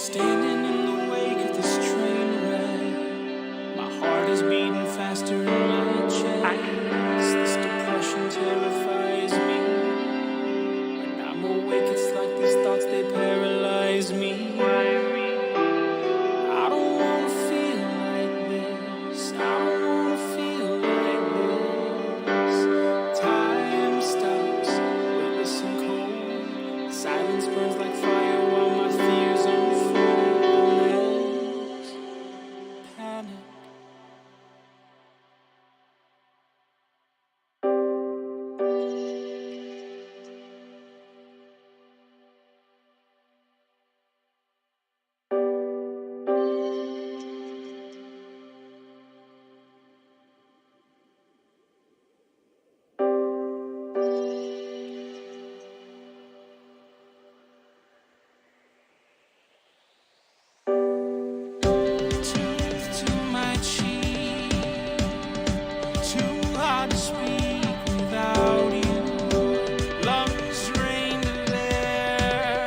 Standing in the wake of this train wreck, my heart is beating faster in my chest. This depression terrifies me. When I'm awake, it's like these thoughts, they paralyze me. I don't wanna feel like this. I don't wanna feel like this. Time stops, weightless and cold. Silence burns like fire while my fears unfold. There's panic. Tooth to my cheek, too hard to speak without you. Lungs drain to there.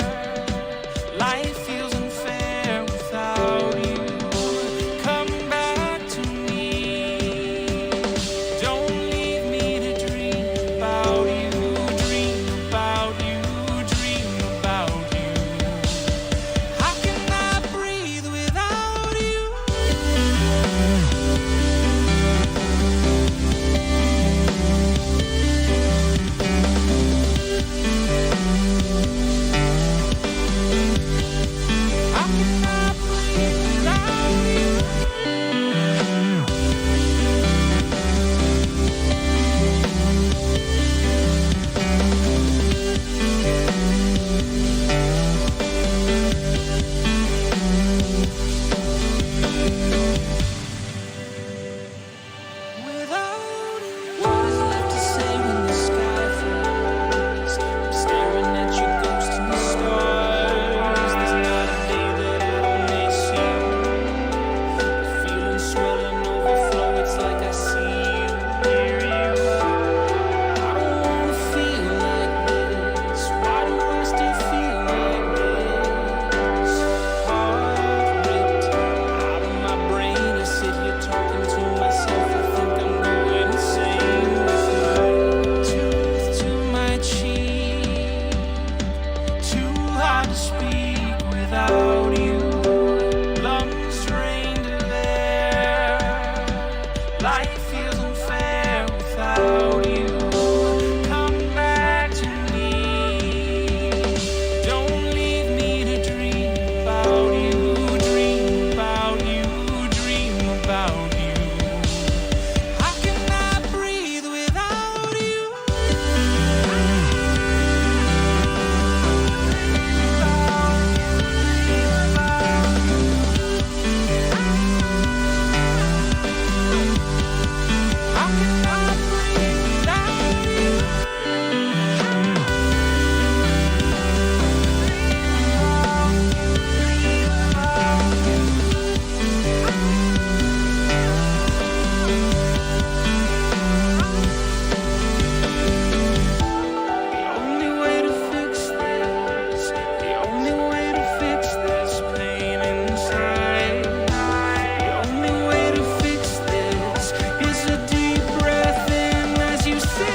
Life feels unfair without you. Come back to me. Don't leave me to dream about you. Dream about you. Dream about you. How can I breathe without you? How can I breathe without you? Without you. What is left to say when the sky falls? I'm staring at your ghost in the stars. There's not a day that I don't miss you. The feeling swelling overflow. It's like I see you, hear you. I don't wanna feel like this. Why do I still feel like this? Heart ripped out of my brain. I sit here talking to myself. I think I'm going insane. Tooth to my cheek, too hard to speak without you. Lungs drain to there. Life feels unfair without you. Come back to me. Don't leave me to dream about you. Dream about you. Dream about you. How can I breathe without you? How can I breathe without you? The only way to fix this, the only way to fix this pain inside, the only way to fix this is a deep breath in as you say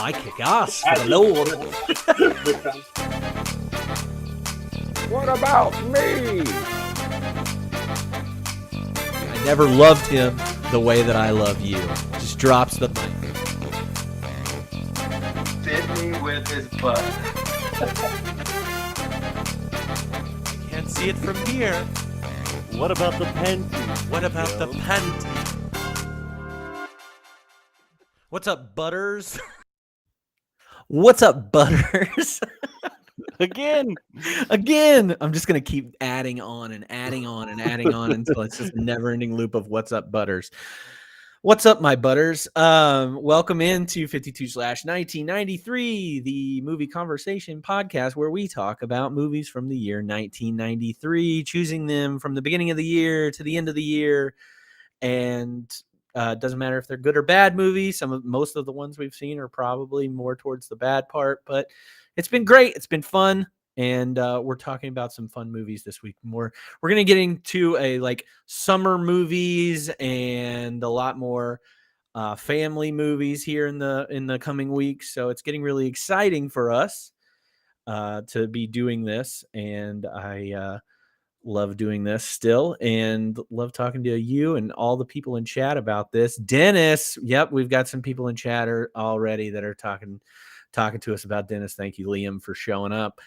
I kick ass for the Lord. What about me? I never loved him the way that I love you. Just drops the mic. Sydney with his butt. Can't see it from here. What about the panty? What about the Joe? panty? What's up, Butters? What's up, Butters? Again? Again, I'm just going to keep adding on and adding on and adding on until it's just a never-ending loop of what's up, Butters. What's up, my Butters? Welcome into 52/1993, the movie conversation podcast where we talk about movies from the year 1993, choosing them from the beginning of the year to the end of the year. And it doesn't matter if they're good or bad movies. Most of the ones we've seen are probably more towards the bad part, but it's been great. It's been fun. And we're talking about some fun movies this week. We're going to get into summer movies and a lot more family movies here in the coming weeks. So it's getting really exciting for us to be doing this. And I love doing this still and love talking to you and all the people in chat about this. Dennis, yep, we've got some people in chat already that are talking to us about Dennis. Thank you, Liam, for showing up.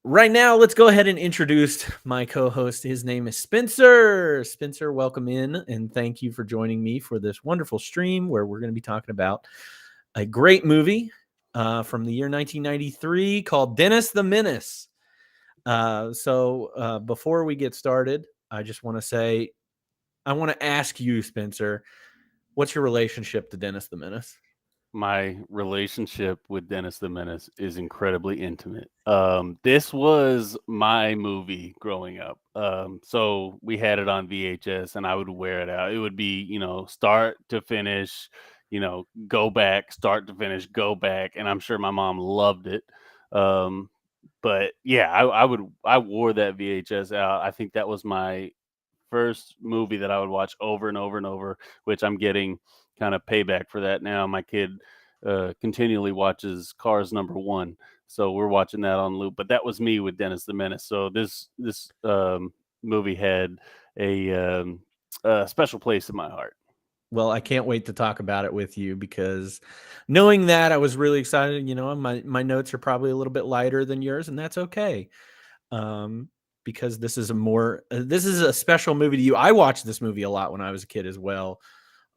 Right now, let's go ahead and introduce my co-host. His name is Spencer. Spencer, welcome in, and thank you for joining me for this wonderful stream where we're going to be talking about a great movie from the year 1993 called Dennis the Menace. So before we get started, I just want to say, I want to ask you, Spencer, what's your relationship to Dennis the Menace? My relationship with Dennis the Menace is incredibly intimate. This was my movie growing up. So we had it on VHS and I would wear it out. It would be, start to finish, go back, start to finish, go back. And I'm sure my mom loved it. But yeah, I wore that VHS out. I think that was my first movie that I would watch over and over and over, which I'm getting kind of payback for that now. My kid continually watches Cars #1, so we're watching that on loop. But that was me with Dennis the Menace. So this movie had a special place in my heart. Well, I can't wait to talk about it with you because knowing that, I was really excited. My notes are probably a little bit lighter than yours, and that's okay. Because this is a special movie to you. I watched this movie a lot when I was a kid as well.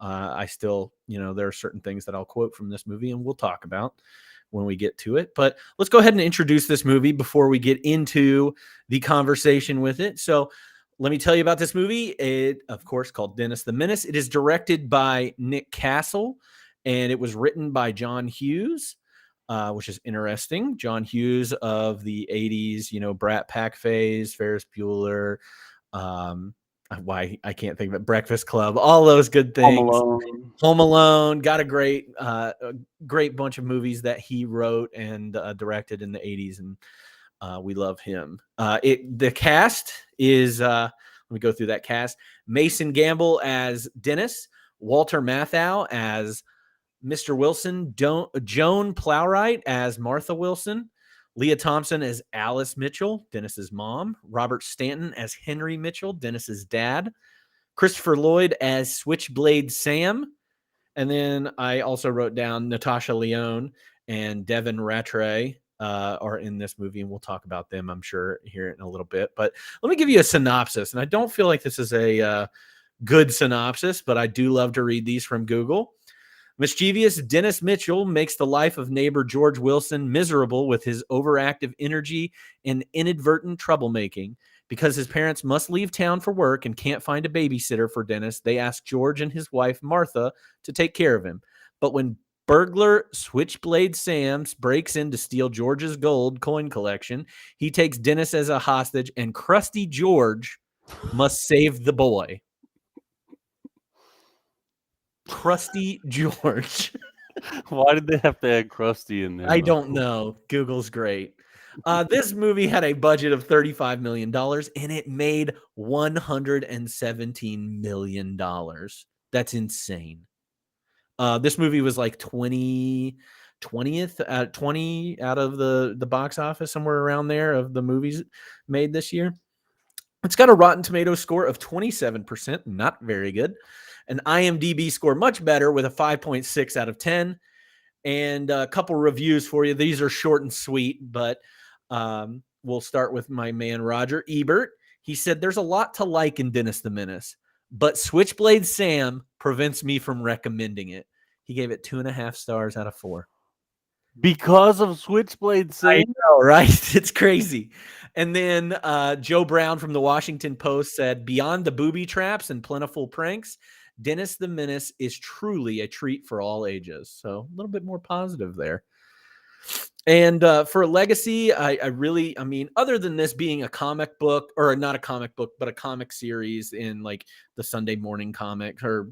I still, there are certain things that I'll quote from this movie and we'll talk about when we get to it. But let's go ahead and introduce this movie before we get into the conversation with it. So let me tell you about this movie. It, of course, called Dennis the Menace. It is directed by Nick Castle and it was written by John Hughes. Which is interesting. John Hughes of the 80s, Brat Pack phase, Ferris Bueller, why I can't think of it, Breakfast Club, all those good things. Home Alone, got a great bunch of movies that he wrote and directed in the 80s, and we love him. The cast is, let me go through that cast. Mason Gamble as Dennis, Walter Matthau as Mr. Wilson, Joan Plowright as Martha Wilson, Leah Thompson as Alice Mitchell, Dennis's mom, Robert Stanton as Henry Mitchell, Dennis's dad, Christopher Lloyd as Switchblade Sam, and then I also wrote down Natasha Lyonne and Devin Rattray are in this movie, and we'll talk about them, I'm sure, here in a little bit. But let me give you a synopsis, and I don't feel like this is a good synopsis, but I do love to read these from Google. Mischievous Dennis Mitchell makes the life of neighbor George Wilson miserable with his overactive energy and inadvertent troublemaking. Because his parents must leave town for work and can't find a babysitter for Dennis, they ask George and his wife Martha to take care of him. But when burglar Switchblade Sam breaks in to steal George's gold coin collection, he takes Dennis as a hostage, and Crusty George must save the boy. Crusty George. Why did they have to add Krusty in there? I don't know. Google's great. This movie had a budget of $35 million and it made $117 million. That's insane. This movie was like 20 out of the box office, somewhere around there, of the movies made this year. It's got a Rotten Tomatoes score of 27%, not very good. An IMDb score much better with a 5.6 out of 10. And a couple reviews for you. These are short and sweet, but we'll start with my man Roger Ebert. He said, "There's a lot to like in Dennis the Menace, but Switchblade Sam prevents me from recommending it." He gave it 2.5 stars out of 4. Because of Switchblade I Sam. know, right? It's crazy. And then Joe Brown from the Washington Post said, "Beyond the booby traps and plentiful pranks, Dennis the Menace is truly a treat for all ages." So a little bit more positive there. And for a legacy, I mean, other than this being a comic book, or not a comic book, but a comic series in like the Sunday morning comic, or,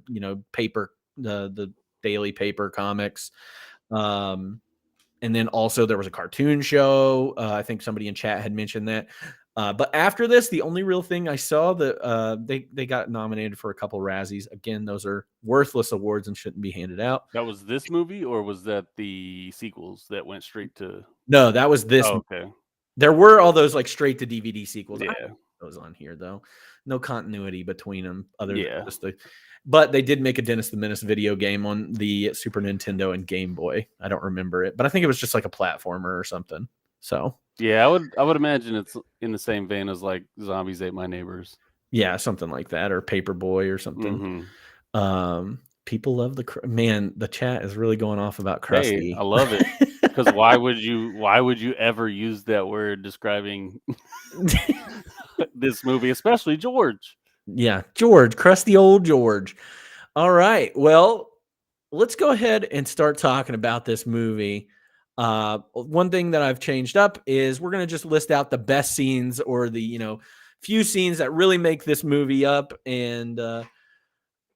paper, the daily paper comics. And then also there was a cartoon show. I think somebody in chat had mentioned that. But after this, the only real thing I saw that they got nominated for a couple Razzies. Again, those are worthless awards and shouldn't be handed out. That was this movie, or was that the sequels that went straight to? No, that was this. Oh, okay. There were all those like straight to DVD sequels. I Yeah. don't put those on here though. No continuity between them other Yeah. than just the. But they did make a Dennis the Menace video game on the Super Nintendo and Game Boy. I don't remember it, but I think it was just like a platformer or something. So Yeah, I would imagine it's in the same vein as like Zombies Ate My Neighbors. yeah, something like that, or Paperboy or something. Mhm. People love man. The chat is really going off about Hey, Krusty. I love it. Because why would you ever use that word describing this movie, especially George? Yeah, George, crusty old George. All right, well, let's go ahead and start talking about this movie. One thing that I've changed up is we're going to just list out the best scenes, or the few scenes that really make this movie up. And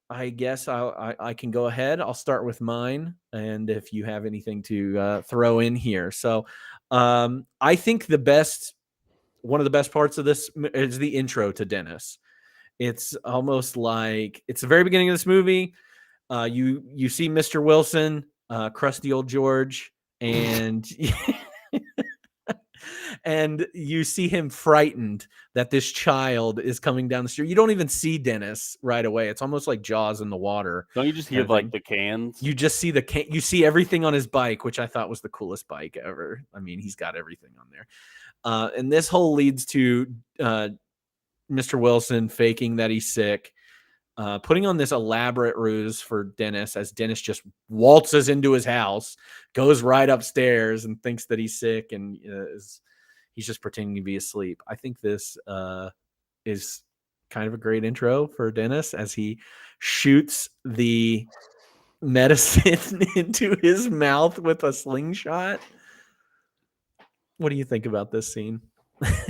I guess I can go ahead. I'll start with mine, and if you have anything to throw in here. So I think one of the best parts of this is the intro to Dennis. It's almost like it's the very beginning of this movie. You see Mr. Wilson, crusty old George, and and you see him frightened that this child is coming down the street. You don't even see Dennis right away. It's almost like Jaws in the water. Don't you just hear like the cans? You just see you see everything on his bike, which I thought was the coolest bike ever. I mean, he's got everything on there. And this whole leads to Mr. Wilson faking that he's sick, putting on this elaborate ruse for Dennis, as Dennis just waltzes into his house, goes right upstairs, and thinks that he's sick, and he's just pretending to be asleep. I think this is kind of a great intro for Dennis as he shoots the medicine into his mouth with a slingshot. What do you think about this scene?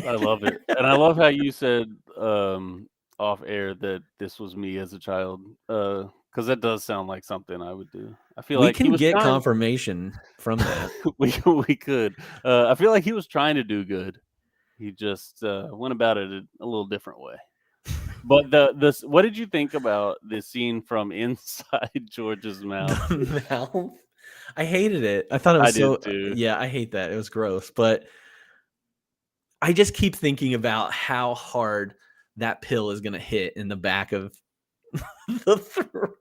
I love it. And I love how you said off air that this was me as a child, because that does sound like something I would do. I feel We like he can was get trying. confirmation from that. we could. I feel like he was trying to do good. He just went about it a little different way. But what did you think about the scene from inside George's mouth? The mouth. I hated it. I thought it was I did too. Yeah, I hate that. It was gross. But I just keep thinking about how hard that pill is going to hit in the back of the throat.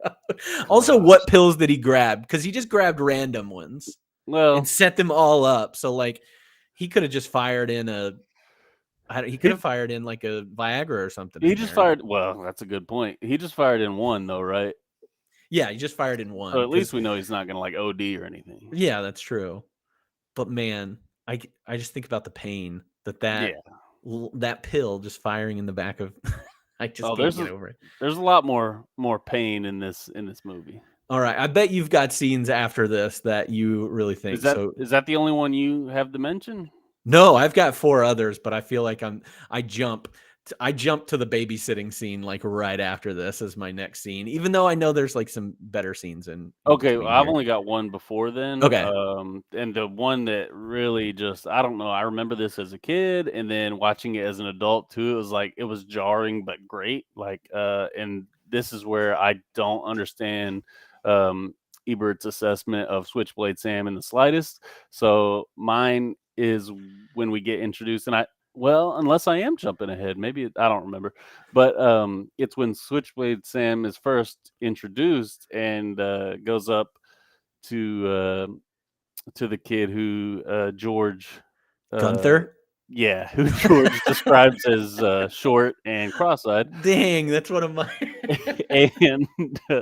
Also, what pills did he grab? Because he just grabbed random ones Well, and set them all up. So, like, he could have just fired in he could have fired in like a Viagra or something. he just fired. Well, that's a good point. He just fired in one, though, right? Yeah, he just fired in one. So at least we know he's not going to like OD or anything. Yeah, that's true. But man, I just think about the pain that pill just firing in the back of. I just can't get over it. There's a lot more pain in this movie. All right, I bet you've got scenes after this that you really think. Is that the only one you have to mention? No, I've got 4 others, but I feel like I jump to the babysitting scene like right after this as my next scene, even though I know there's like some better scenes in. Okay, well, I've only got one before then. Okay. And the one that really just, I don't know, I remember this as a kid, and then watching it as an adult too, it was jarring but great. Like, and this is where I don't understand Ebert's assessment of Switchblade Sam in the slightest. So mine is when we get introduced, and unless I am jumping ahead, maybe I don't remember, but it's when Switchblade Sam is first introduced and goes up to the kid who George Gunther. Yeah, who George describes as short and cross-eyed. Dang, that's one of my. And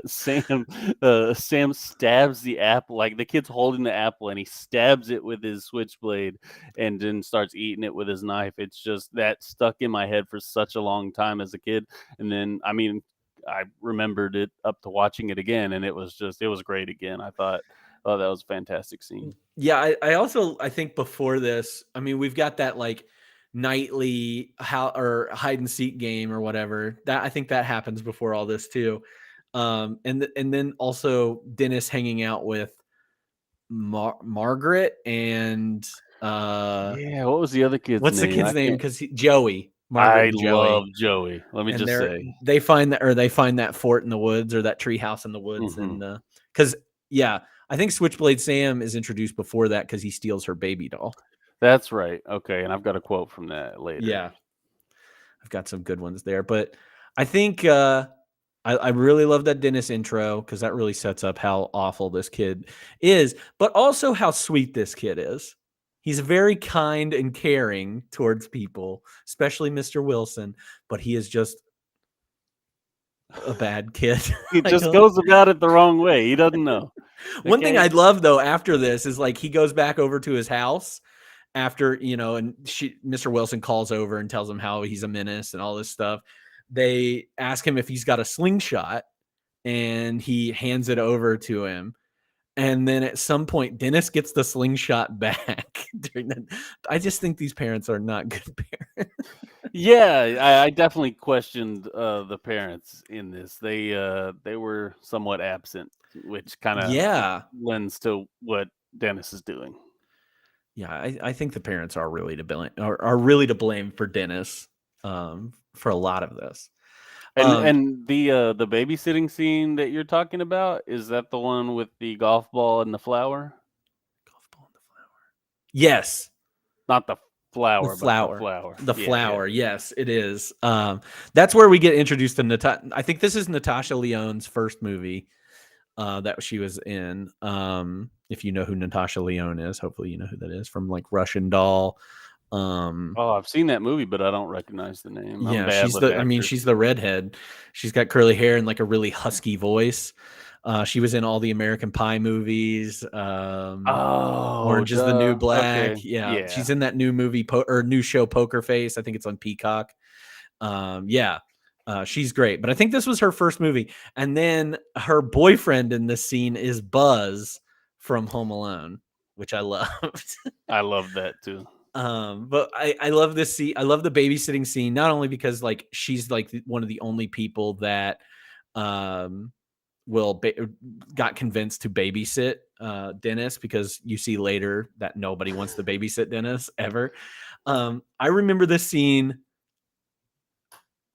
Sam stabs the apple, like the kid's holding the apple, and he stabs it with his switchblade, and then starts eating it with his knife. It's just that stuck in my head for such a long time as a kid, and then I mean, I remembered it up to watching it again, and it was great again. I thought, oh, that was a fantastic scene. Yeah, I also I think before this, I mean, we've got that like nightly or hide and seek game or whatever. That I think that happens before all this too. And then also Dennis hanging out with Margaret and Yeah, what was the other kid's what's the name? kid's I name? can't. Because Joey, Margaret I and Joey. love Joey. Let me And just say. they find that fort in the woods or that tree house in the woods. Mhm. And because yeah, I think Switchblade Sam is introduced before that because he steals her baby doll. That's right. Okay, and I've got a quote from that later. Yeah, I've got some good ones there, but I think I really love that Dennis intro because that really sets up how awful this kid is, but also how sweet this kid is. He's very kind and caring towards people, especially Mr. Wilson, but he is just a bad kid. He just goes about it the wrong way. He doesn't know. One thing Okay? I'd love though after this is like he goes back over to his house after, and Mr. Wilson calls over and tells him how he's a menace and all this stuff. They ask him if he's got a slingshot and he hands it over to him. And then at some point, Dennis gets the slingshot back during that. I just think these parents are not good parents. Yeah, I definitely questioned the parents in this. They were somewhat absent, which kind of Yeah. lends to what Dennis is doing. Yeah, I think the parents are really to blame, are really to blame for Dennis for a lot of this. And the babysitting scene that you're talking about, is that the one with the golf ball and the flower? Golf ball and the flower. Yes. Not the flower, The flower. but the flower. The Yeah, flower. Yes, it is. That's where we get introduced to Natasha. I think this is Natasha Lyonne's first movie that she was in. If you know who Natasha Lyonne is, hopefully you know who that is from like Russian Doll. Oh, I've seen that movie, but I don't recognize the name. I'm Yeah, bad she's with actors. she's the redhead. She's got curly hair and like a really husky voice. She was in all the American Pie movies. Oh, Orange is the New Black. Okay. Yeah, she's in that new movie or new show Poker Face. I think it's on Peacock. She's great. But I think this was her first movie. And then her boyfriend in this scene is Buzz from Home Alone, which I loved. I love that too. But I love this scene. I love the babysitting scene, not only because like she's like one of the only people that got convinced to babysit Dennis, because you see later that nobody wants to babysit Dennis ever. I remember this scene.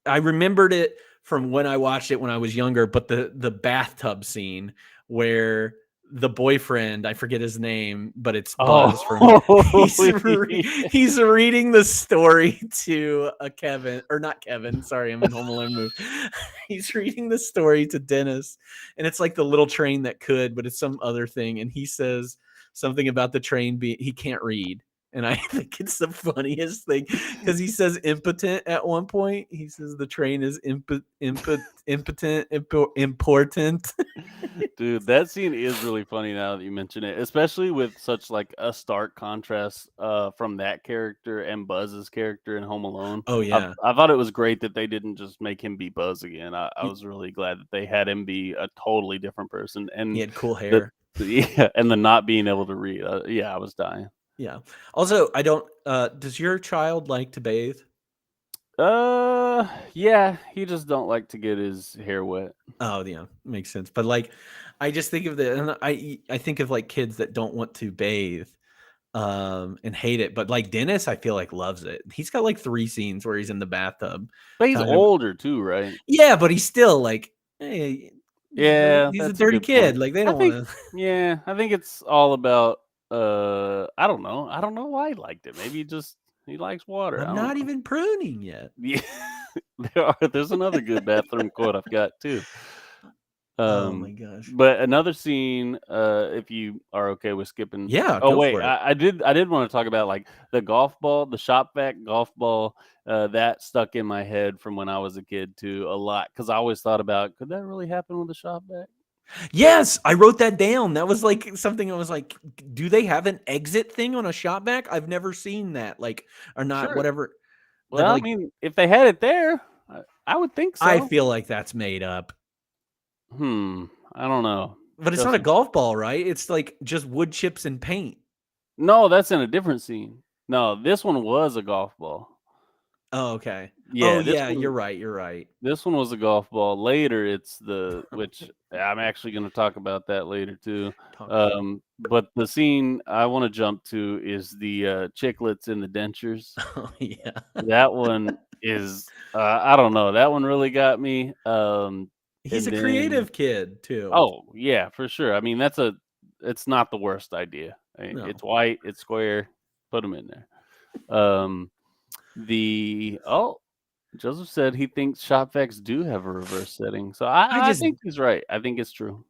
I remembered it from when I watched it when I was younger, but the bathtub scene where the boyfriend, I forget his name, but it's Buzz he's reading the story to Kevin, or not Kevin, sorry, I'm in Home Alone movie. He's reading the story to Dennis, and it's like the little train that could, but it's some other thing, and he says something about the train he can't read. And I think it's the funniest thing because he says impotent at one point. He says the train is impotent, important. Dude, that scene is really funny now that you mention it, especially with such like a stark contrast from that character and Buzz's character in Home Alone. Oh yeah, I thought it was great that they didn't just make him be Buzz again. I was really glad that they had him be a totally different person, and he had cool hair. And the not being able to read. I was dying. Yeah. Also, I don't. Does your child like to bathe? Yeah, he just don't like to get his hair wet. Oh, yeah, makes sense. But like, I just think of and I think of like kids that don't want to bathe, and hate it. But like Dennis, I feel like loves it. He's got like 3 scenes where he's in the bathtub. But he's older too, right? Yeah, but he's still like, hey, yeah, he's a dirty kid. Point. Like they don't want to. Yeah, I think it's all about. I don't know. I don't know why he liked it. Maybe he likes water. I'm not even pruning yet. Yeah, there's another good bathroom quote I've got too. Oh my gosh. But another scene, if you are okay with skipping. Yeah, Oh go wait, for it. I did want to talk about like the golf ball, the shop vac golf ball. That stuck in my head from when I was a kid too a lot because I always thought about could that really happen with a shop vac? Yes, I wrote that down. That was like something I was like, do they have an exit thing on a shop vac? I've never seen that. Like, or not, Sure. whatever. That Well, I like, mean, if they had it there, I would think I so. feel like that's made up. I don't know. But it's not a Justin. golf ball, right? It's like just wood chips and paint. No, that's in a different scene. No, this one was a golf ball. Oh, okay. Oh, Yeah, yeah, you're right. You're right. this one was a golf ball. Later, it's which I'm actually going to talk about that later too. Talk about it. But the scene I want to jump to is the chiclets in the dentures. Oh, yeah. That one is I don't know. That one really got me. He's And a then creative kid too. oh yeah, for sure. I mean it's not the worst idea. No. It's white, it's square. Put them in there. Joseph said he thinks shop vacs do have a reverse setting. So I think he's right. I think it's true.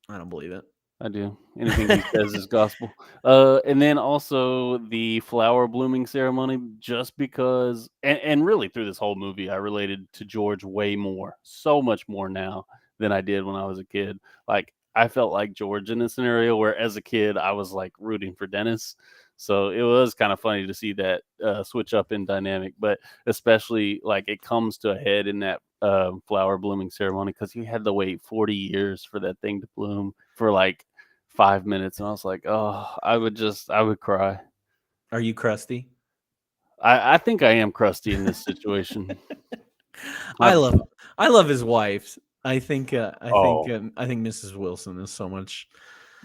I don't believe it. I do. Anything he says is gospel. And then also the flower blooming ceremony, just because, and really through this whole movie, I related to George way more, so much more now than I did when I was a kid. Like I felt like George in a scenario where, as a kid, I was like rooting for Dennis. So it was kind of funny to see that switch up in dynamic, but especially like it comes to a head in that flower blooming ceremony because you had to wait 40 years for that thing to bloom for like 5 minutes, and I was like, oh, I would cry. Are you crusty? I think I am crusty in this situation. I love his wife. I think Oh. I think Mrs. Wilson is so much.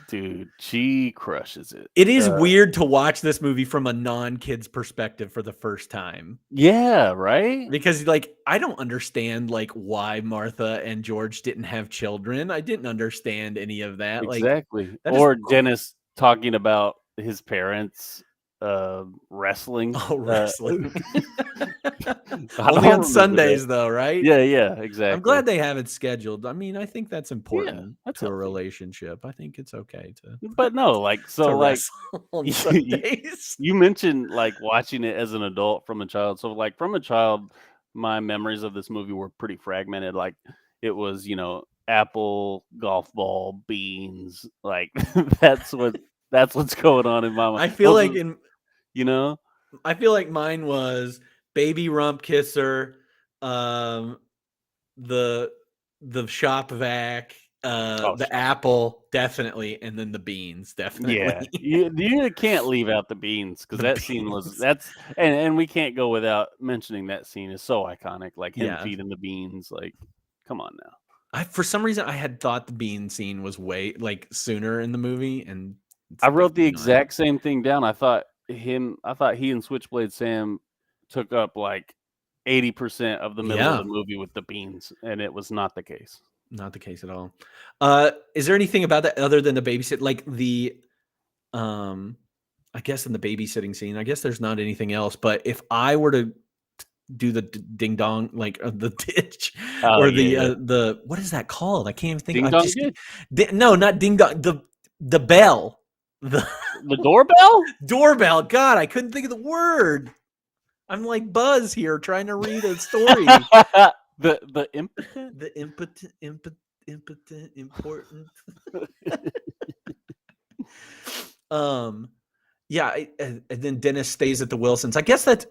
Dude, she crushes it. It is weird to watch this movie from a non-kid's perspective for the first time. Yeah, right? Because like I don't understand like why Martha and George didn't have children. I didn't understand any of that. Exactly. Like that Or is Dennis talking about his parents wrestling. wrestling. I Only don't on remember Sundays that. though, right? Yeah, exactly. I'm glad they have it scheduled. I mean, I think that's important that's to a healthy. relationship. I think it's okay to But no, like so to like wrestle on Sundays. you mentioned like watching it as an adult from a child. So like from a child, my memories of this movie were pretty fragmented. Like it was, apple, golf ball, beans. Like that's what's going on in my mind. I feel Those like are- I feel like mine was baby rump kisser, the shop vac, the shop. apple definitely, and then the beans definitely. Yeah, you can't leave out the beans because The that scene beans. and we can't go without mentioning that scene is so iconic. Like him Yeah. feeding the beans. Like, come on now. For some reason I had thought the bean scene was way like sooner in the movie, and it's I wrote the definitely not. exact same thing down. I thought he and Switchblade Sam took up like 80% of the middle of the movie with the beans, and it was not the case. Not the case at all. Is there anything about that other than the babysit? Like the, I guess in the babysitting scene, I guess there's not anything else. But if I were to do the ding dong, like the ditch, or the what is that called? I can't even think. Ding dong ditch? No, not ding dong. The bell. The doorbell? Doorbell. God, I couldn't think of the word. I'm like Buzz here trying to read a story. The impotent? The impotent, important. Yeah, and then Dennis stays at the Wilsons. I guess that's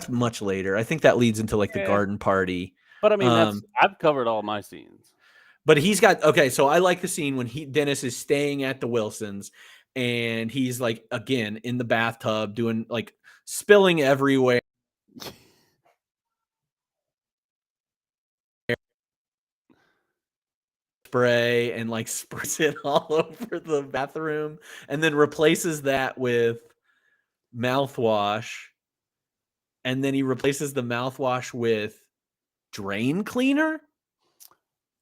much later. I think that leads into like the garden party. But I mean, I've covered all my scenes. But he's got so I like the scene when Dennis is staying at the Wilsons, and he's like again in the bathtub doing like spilling everywhere. Spray and like sprays it all over the bathroom, and then replaces that with mouthwash, and then he replaces the mouthwash with drain cleaner.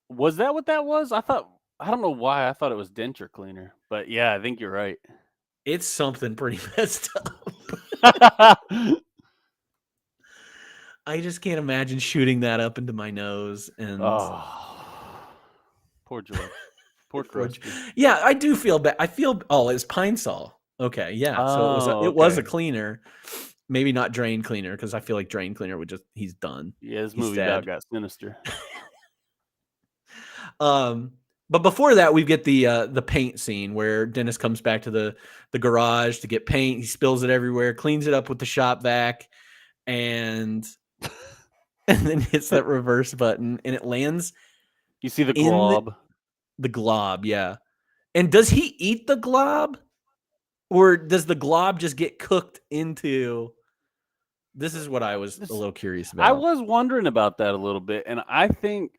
Was that what that was? I don't know why I thought it was denture cleaner, but yeah, I think you're right. It's something pretty messed up. I just can't imagine shooting that up into my nose, and Poor George. Poor George. Krusty. Yeah, I do feel bad. I feel it's Pine Sol. Okay, yeah. So it was a Okay. cleaner. Maybe not drain cleaner, because I feel like drain cleaner would he's done. Yeah, this He's movie sad. about got sinister. But before that, we get the paint scene where Dennis comes back to the garage to get paint. He spills it everywhere, cleans it up with the shop vac, and then hits that reverse button, and it lands You see the in glob. the glob. Yeah. And does he eat the glob, or does the glob just get cooked into? This is what I was a little curious about. I was wondering about that a little bit, and I think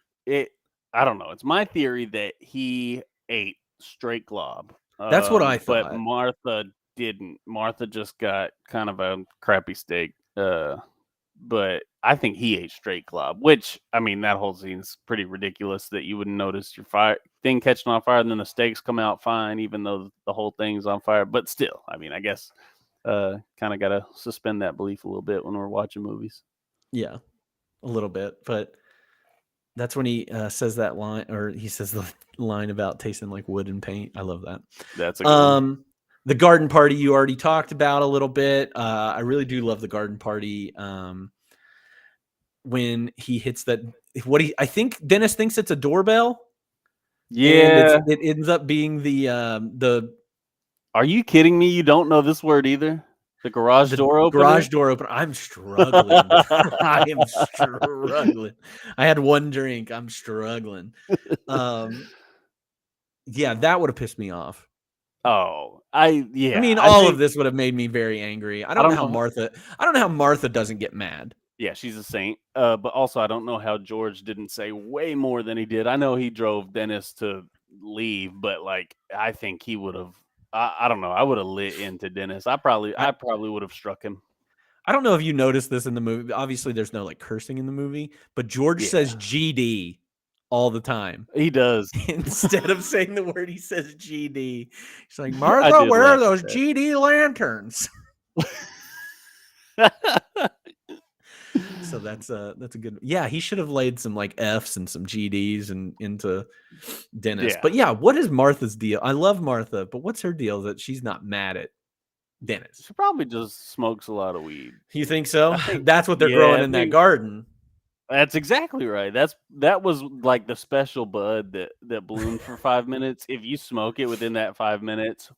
I don't know. It's my theory that he ate straight glob. That's what I But thought. Martha didn't. Martha just got kind of a crappy steak. But I think he ate straight glob, which, I mean, that whole scene's pretty ridiculous that you wouldn't notice your thing catching on fire and then the steaks come out fine, even though the whole thing's on fire. But still, I mean, I guess kind of got to suspend that belief a little bit when we're watching movies. Yeah, a little bit. But that's when he says that line, or he says the line about tasting like wood and paint. I love that. That's a good one. The garden party you already talked about a little bit. I really do love the garden party. When he hits that, I think Dennis thinks it's a doorbell. Yeah. And it ends up being the. Are you kidding me? You don't know this word either? The garage door opener? Garage door opener. I'm struggling. I am struggling. I had one drink. I'm struggling. Yeah, that would have pissed me off. Oh, I mean, all of this would have made me very angry. I don't know how Martha doesn't get mad. Yeah, she's a saint. But also, I don't know how George didn't say way more than he did. I know he drove Dennis to leave, but like, I think he would have. I don't know. I would have lit into Dennis. I probably would have struck him. I don't know if you noticed this in the movie. Obviously, there's no like cursing in the movie, but George says GD all the time. He does. Instead of saying the word, he says GD. He's like, Martha, where are those GD lanterns? So that's a good. Yeah, he should have laid some like Fs and some GDs and into Dennis. Yeah. But yeah, what is Martha's deal? I love Martha, but what's her deal that she's not mad at Dennis? She probably just smokes a lot of weed. You think so? That's what they're growing in that garden. That's exactly right. That was like the special bud that bloomed for 5 minutes. If you smoke it within that 5 minutes,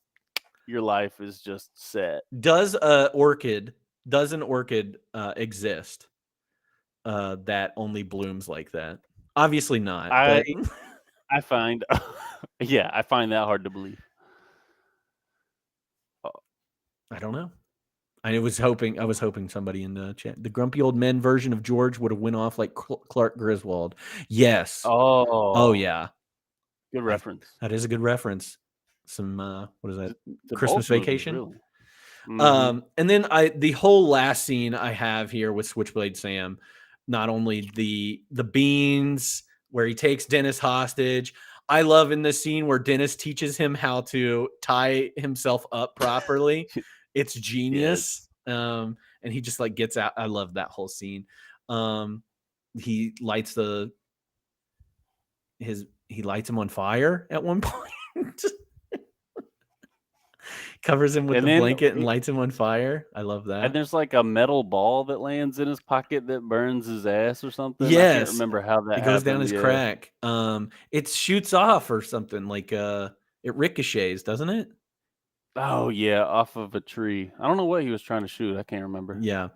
your life is just set. Does an orchid exist that only blooms like that? Obviously not. I find I find that hard to believe. I don't know. I was hoping somebody in the chat, the grumpy old men version of George would have went off like Clark Griswold. Yes. Oh yeah. Good reference. That is a good reference. Some what is that? Christmas Movies, Vacation. really. Mm-hmm. And then the whole last scene I have here with Switchblade Sam, not only the beans where he takes Dennis hostage. I love in this scene where Dennis teaches him how to tie himself up properly. It's genius. Yes. And he just like gets out. I love that whole scene. He lights he lights him on fire at one point. Covers him with the blanket and lights him on fire. I love that. And there's like a metal ball that lands in his pocket that burns his ass or something. Yes. I can't remember how that it goes down his crack. It shoots off or something, like it ricochets, doesn't it? Oh yeah, off of a tree. I don't know what he was trying to shoot. I can't remember. Yeah.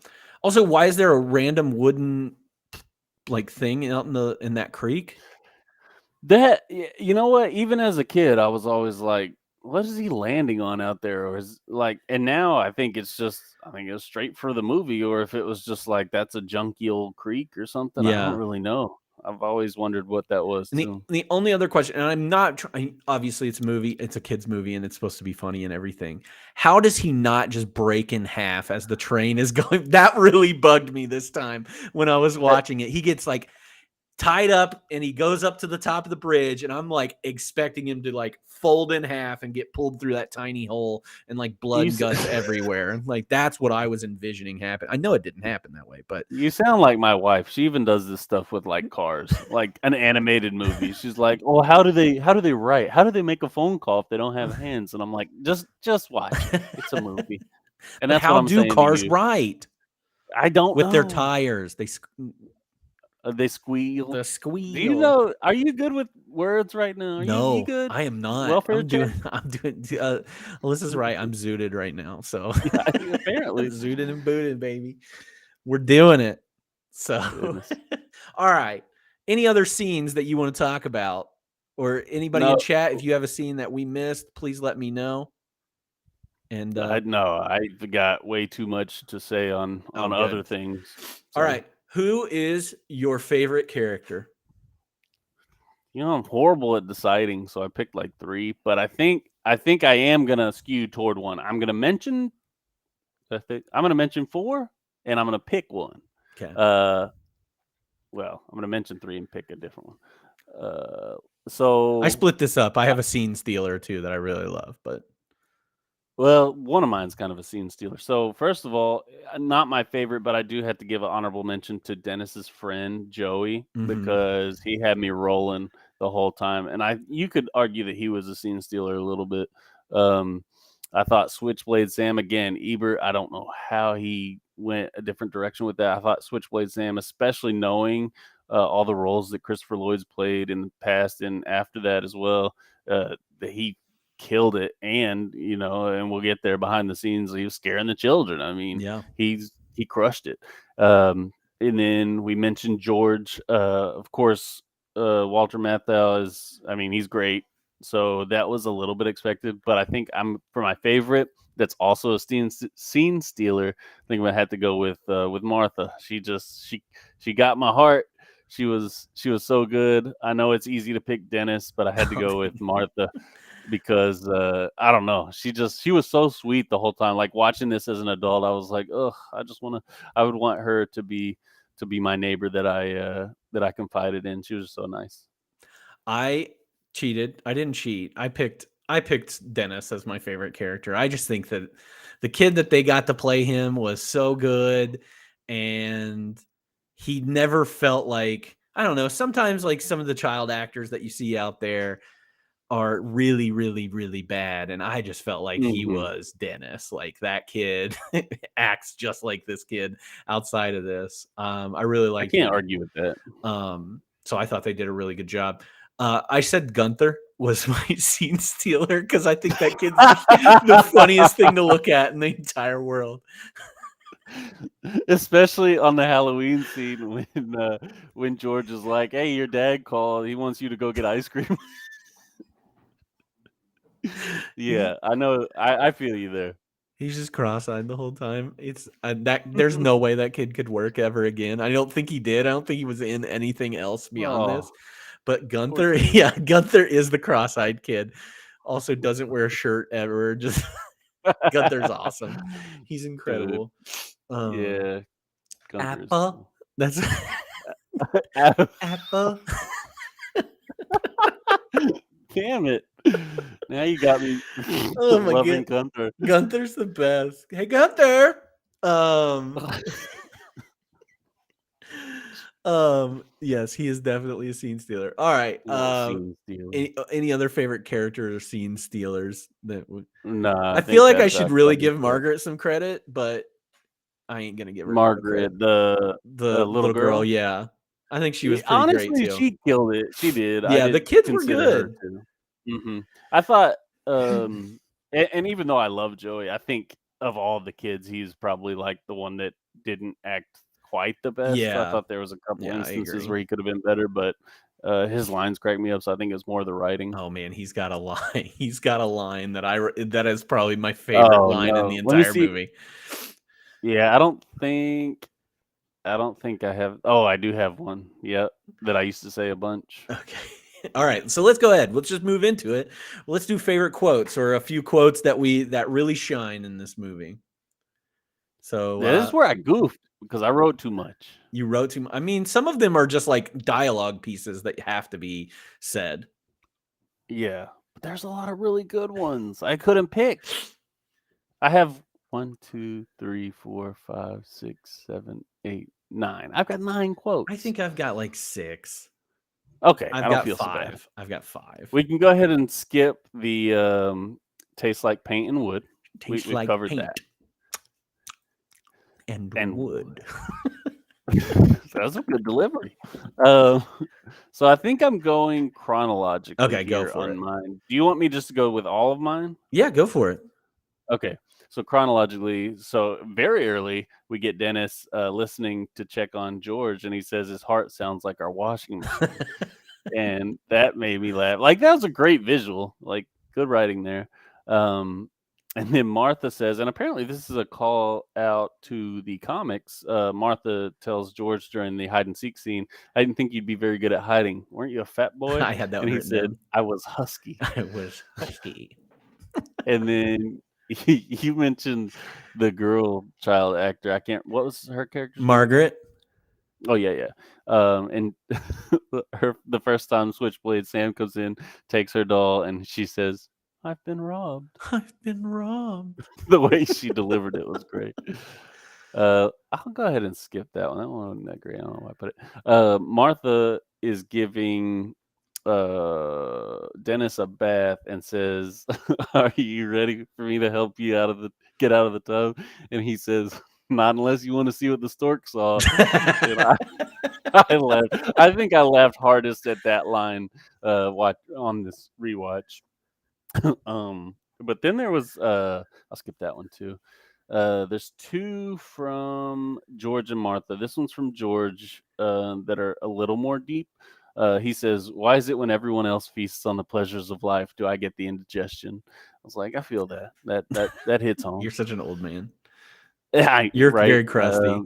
Also, why is there a random wooden like thing out in that creek? That, you know what? Even as a kid, I was always like, what is he landing on out there? Or is like, and now I think it's straight for the movie, or if it was just like that's a junky old creek or something. Yeah. I don't really know. I've always wondered what that was. The only other question, and I'm not trying, obviously it's a movie, it's a kid's movie, and it's supposed to be funny and everything. How does he not just break in half as the train is going? That really bugged me this time when I was watching it. He gets like, tied up, and he goes up to the top of the bridge, and I'm like expecting him to like fold in half and get pulled through that tiny hole, and like blood and guts everywhere. Like that's what I was envisioning happen. I know it didn't happen that way, but You sound like my wife. She even does this stuff with like cars, like an animated movie. She's like, "Oh, how do they write? How do they make a phone call if they don't have hands?" And I'm like, "Just watch it. It's a movie." And but that's what how I'm do saying to cars you. write I don't with their know. tires? They squeal. The Do squeal. you know? Are you good with words right now? Are you No, good? I am not. Welfare I'm check? doing. Alyssa's right. I'm zooted right now. So Yeah, apparently. zooted and booted, baby. We're doing it. So, Goodness. all right. Any other scenes that you want to talk about, or anybody in No, chat? If you have a scene that we missed, please let me know. And I've got way too much to say on Oh, good. other things. all right, who is your favorite character? You know, I'm horrible at deciding, so I picked like 3, but I think I am gonna skew toward one. I'm gonna mention 4, and I'm gonna pick one. Okay. Well, I'm gonna mention 3 and pick a different one. So I split this up. I have a scene stealer too that I really love, but Well, one of mine's kind of a scene stealer. So first of all, not my favorite, but I do have to give an honorable mention to Dennis's friend Joey Mhm. because he had me rolling the whole time, and you could argue that he was a scene stealer a little bit. I thought Switchblade Sam again. Ebert, I don't know how he went a different direction with that. I thought Switchblade Sam, especially knowing all the roles that Christopher Lloyd's played in the past and after that as well, that he killed it. And and we'll get there behind the scenes, he was scaring the children. I mean, yeah, he crushed it. And then we mentioned George, of course. Walter Matthau he's great, so that was a little bit expected, but I think for my favorite that's also a scene stealer, I think I'm gonna have to go with Martha. She got my heart. She was so good. I know it's easy to pick Dennis, but I had to go with Martha because I don't know. She was so sweet the whole time. Like watching this as an adult, I was like, ugh, I would want her to be my neighbor that I confided in. She was so nice. I cheated. I didn't cheat. I picked Dennis as my favorite character. I just think that the kid that they got to play him was so good, and he never felt like, I don't know, sometimes like some of the child actors that you see out there are really, really, really bad. And I just felt like he was Dennis. Like that kid acts just like this kid outside of this. I really I like can't argue with that. So I thought they did a really good job. I said Gunther was my scene stealer because I think that kid's the funniest thing to look at in the entire world. Especially on the Halloween scene when George is like, "Hey, your dad called. He wants you to go get ice cream." Yeah, I know. I feel you there. He's just cross-eyed the whole time. It's that there's no way that kid could work ever again. I don't think he did. I don't think he was in anything else beyond this. But Gunther, yeah, Gunther is the cross-eyed kid. Also doesn't wear a shirt ever. Just Gunther's awesome. He's incredible. Yeah. Gunther Apple. cool. That's Apple. Damn it. Now you got me Oh my loving God. Gunther. Gunther's the best. Hey, Gunther. Yes, he is definitely a scene stealer. All right. Any other favorite characters or scene stealers that would? No, I feel like I should really give Margaret some credit, but I ain't gonna give her Margaret, the little girl. Yeah, I think she was pretty great too. She killed it. She did. Yeah, the kids were good. I thought, and even though I love Joey, I think of all the kids, he's probably like the one that didn't act quite the best. Yeah, I thought there was a couple instances where he could have been better, but his lines cracked me up. So I think it's more the writing. Oh man, he's got a line. He's got a line that is probably my favorite line in the entire movie. Yeah, I don't think I have. Oh, I do have one. Yep, that I used to say a bunch. Okay. All right, so let's go ahead. Let's just move into it. Let's do favorite quotes or a few quotes that really shine in this movie. So this is where I goofed because I wrote too much. You wrote too much. I mean, some of them are just like dialogue pieces that have to be said. Yeah, but there's a lot of really good ones. I couldn't pick. I have 1, 2, 3, 4, 5, 6, 7, 8, 9. I've got 9 quotes. I think I've got like 6. Okay, I've I don't got feel so bad. 5. I've got 5. We can go ahead and skip the tastes like paint and wood. Tastes We've like covered paint that. and wood. That's a good delivery. So I think I'm going chronologically Okay, go here for on it. mine. Do you want me just to go with all of mine? Yeah, go for it. Okay. So chronologically, so very early, we get Dennis listening to check on George, and he says his heart sounds like our washing machine. And that made me laugh. Like, that was a great visual. Like, good writing there. And then Martha says, and apparently this is a call out to the comics. Martha tells George during the hide and seek scene, I didn't think you'd be very good at hiding. Weren't you a fat boy? I had that And one he written said, down. I was husky. I was husky. And then you mentioned the girl child actor. I can't, what was her character? Margaret. Oh yeah. And the first time Switchblade Sam comes in, takes her doll, and she says, I've been robbed. I've been robbed. The way she delivered it was great. I'll go ahead and skip that one. That one wasn't that great. I don't know why I put it. Martha is giving Dennis a bath and says, "Are you ready for me to help you get out of the tub?" And he says, "Not unless you want to see what the stork saw." And I laughed. I think I laughed hardest at that line on this rewatch. But then there was I'll skip that one too. There's 2 from George and Martha. This one's from George that are a little more deep. He says, "Why is it when everyone else feasts on the pleasures of life, do I get the indigestion?" I was like, I feel that. That hits home. You're such an old man. Yeah, You're right. very crusty.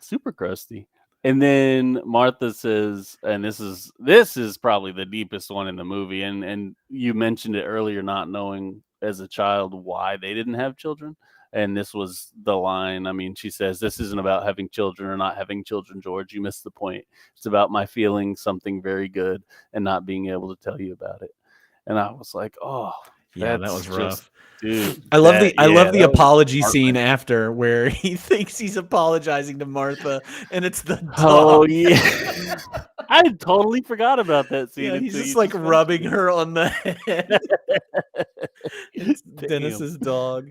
Super crusty. And then Martha says, and this is probably the deepest one in the movie, and you mentioned it earlier, not knowing as a child why they didn't have children. And this was the line. I mean, she says, "This isn't about having children or not having children, George. You missed the point. It's about my feeling something very good and not being able to tell you about it." And I was like, oh, Yeah, that was rough. Dude, I love the that was apology heartbreaking. scene after where he thinks he's apologizing to Martha and it's the dog. Oh yeah. I totally forgot about that scene. Yeah, he's until just you like mentioned rubbing it. her on the head. It's Damn. Dennis's dog.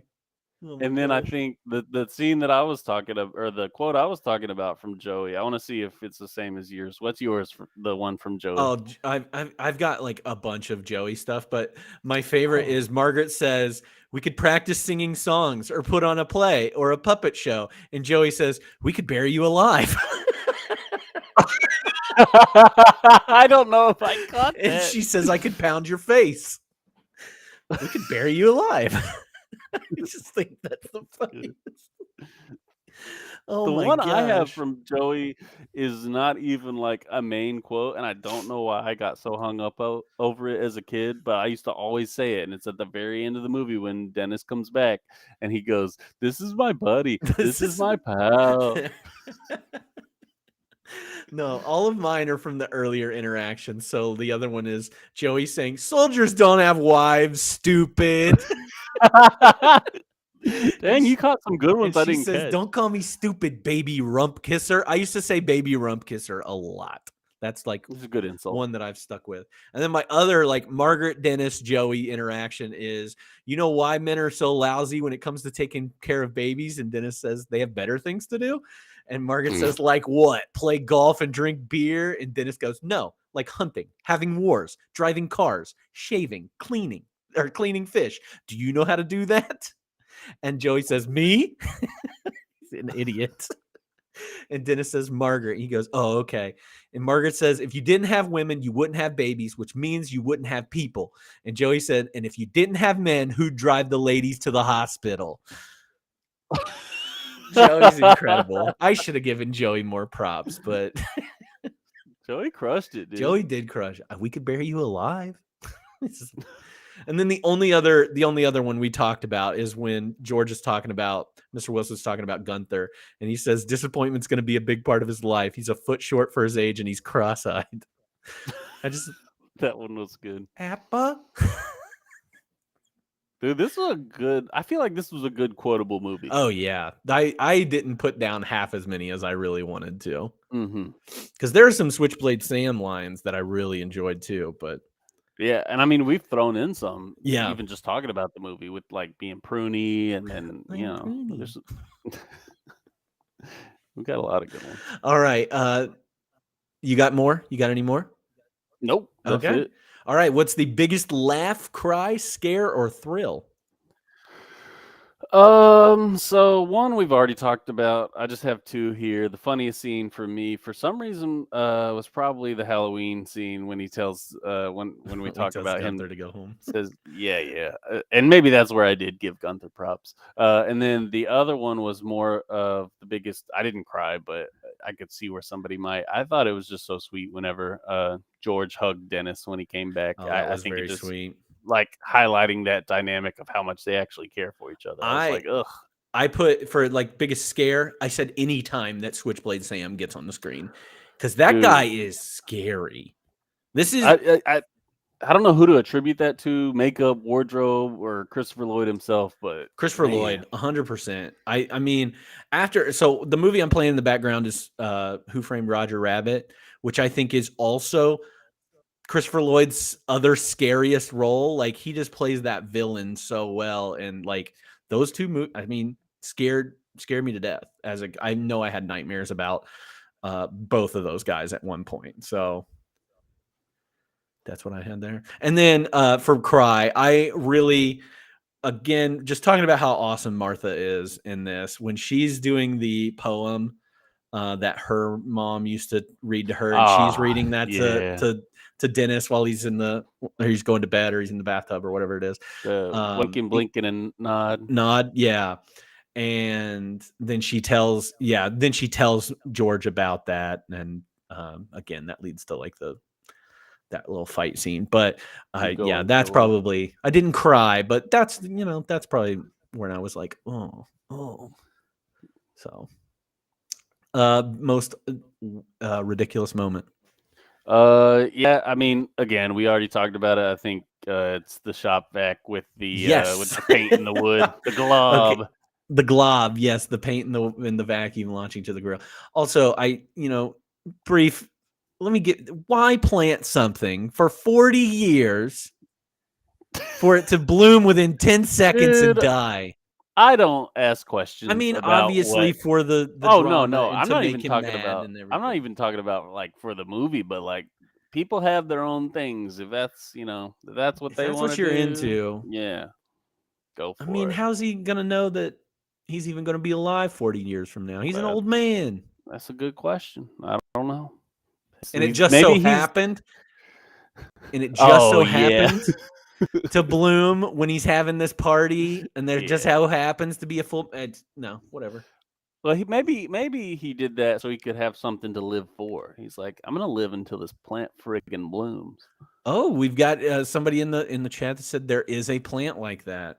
Oh my And then I gosh. think the scene that I was talking about, or the quote I was talking about from Joey, I want to see if it's the same as yours. What's yours for the one from Joey? Oh, I've got like a bunch of Joey stuff, but my favorite is Margaret says we could practice singing songs or put on a play or a puppet show, and Joey says we could bury you alive. I don't know if I caught And that. she says I could pound your face. We could bury you alive. I just think that's the funniest. Oh The my one gosh. I have from Joey is not even like a main quote, and I don't know why I got so hung up over it as a kid, but I used to always say it, and it's at the very end of the movie when Dennis comes back, and he goes, "This is my buddy. This is my pal." No, all of mine are from the earlier interaction. So the other one is Joey saying, "Soldiers don't have wives, stupid." Dang, you caught some good ones And I she didn't says, catch. "Don't call me stupid, baby rump kisser." I used to say baby rump kisser a lot. That's like It's a good insult. one that I've stuck with. And then my other like Margaret, Dennis, Joey interaction is, you know why men are so lousy when it comes to taking care of babies? And Dennis says they have better things to do. And Margaret says, like what? Play golf and drink beer? And Dennis goes, no, like hunting, having wars, driving cars, shaving, cleaning fish. Do you know how to do that? And Joey says, me? He's an idiot. And Dennis says, Margaret. He goes, oh, okay. And Margaret says, if you didn't have women, you wouldn't have babies, which means you wouldn't have people. And Joey said, and if you didn't have men, who'd drive the ladies to the hospital? Joey's incredible. I should have given Joey more props, but Joey crushed it, dude. Joey did crush. We could bury you alive. And then the only other one we talked about is when George is talking about Mr. Wilson's talking about Gunther, and he says disappointment's going to be a big part of his life. He's a foot short for his age, and he's cross-eyed. I just That one was good. Appa. Dude, this was a good. I feel like this was a good quotable movie. Oh yeah, I didn't put down half as many as I really wanted to, because there are some Switchblade Sam lines that I really enjoyed too. But yeah, and I mean we've thrown in some. Yeah. even just talking about the movie with like being pruny, and then I'm you know, pruny. there's we've got a lot of good ones. All right, you got more? You got any more? Nope, that's Okay. it. All right, what's the biggest laugh, cry, scare, or thrill? So one we've already talked about. I just have two here. The funniest scene for me, for some reason, was probably the Halloween scene when he tells, when we He talk tells about Gunther him. to go home. Says, yeah, and maybe that's where I did give Gunther props. And then the other one was more of the biggest. I didn't cry, but I could see where somebody might. I thought it was just so sweet whenever George hugged Dennis when he came back. Oh, that I was think very it just sweet. like highlighting that dynamic of how much they actually care for each other. I was like, ugh. I put for like biggest scare. I said any time that Switchblade Sam gets on the screen, because that guy is scary. This is I don't know who to attribute that to, makeup, wardrobe, or Christopher Lloyd himself, but Christopher Lloyd, 100%. I mean, so the movie I'm playing in the background is Who Framed Roger Rabbit, which I think is also Christopher Lloyd's other scariest role. Like he just plays that villain so well, and like those two movies, I mean, scared me to death. I know I had nightmares about both of those guys at one point. So that's what I had there. And then for Cry, I really, again, just talking about how awesome Martha is in this when she's doing the poem that her mom used to read to her, and she's reading that to Dennis while he's he's going to bed or he's in the bathtub or whatever it is. Winking, blinking, and Nod, yeah. And then she tells George about that, and again, that leads to like that little fight scene. But yeah, that's probably, I didn't cry, but that's probably when I was like, oh. So most ridiculous moment. Yeah, I mean, again, we already talked about it. I think it's the shop vac with the with the paint in the wood, the glob. Okay. The glob, yes, the paint in the vacuum launching to the grill. Also, brief. Why plant something for 40 years for it to bloom within 10 seconds and die? I don't ask questions. I mean, about obviously for the drama. no. I'm not even talking about. I'm not even talking about like for the movie, but like people have their own things. If that's if that's what they want to do, you're into, yeah, go for it. I mean, how's he gonna know that he's even gonna be alive 40 years from now? He's an old man. That's a good question. I don't know. And it just so happened. And it just so happened to bloom when he's having this party, and there just how happens to be a full. No, whatever. Well, maybe he did that so he could have something to live for. He's like, I'm gonna live until this plant friggin' blooms. Oh, we've got somebody in the chat that said there is a plant like that.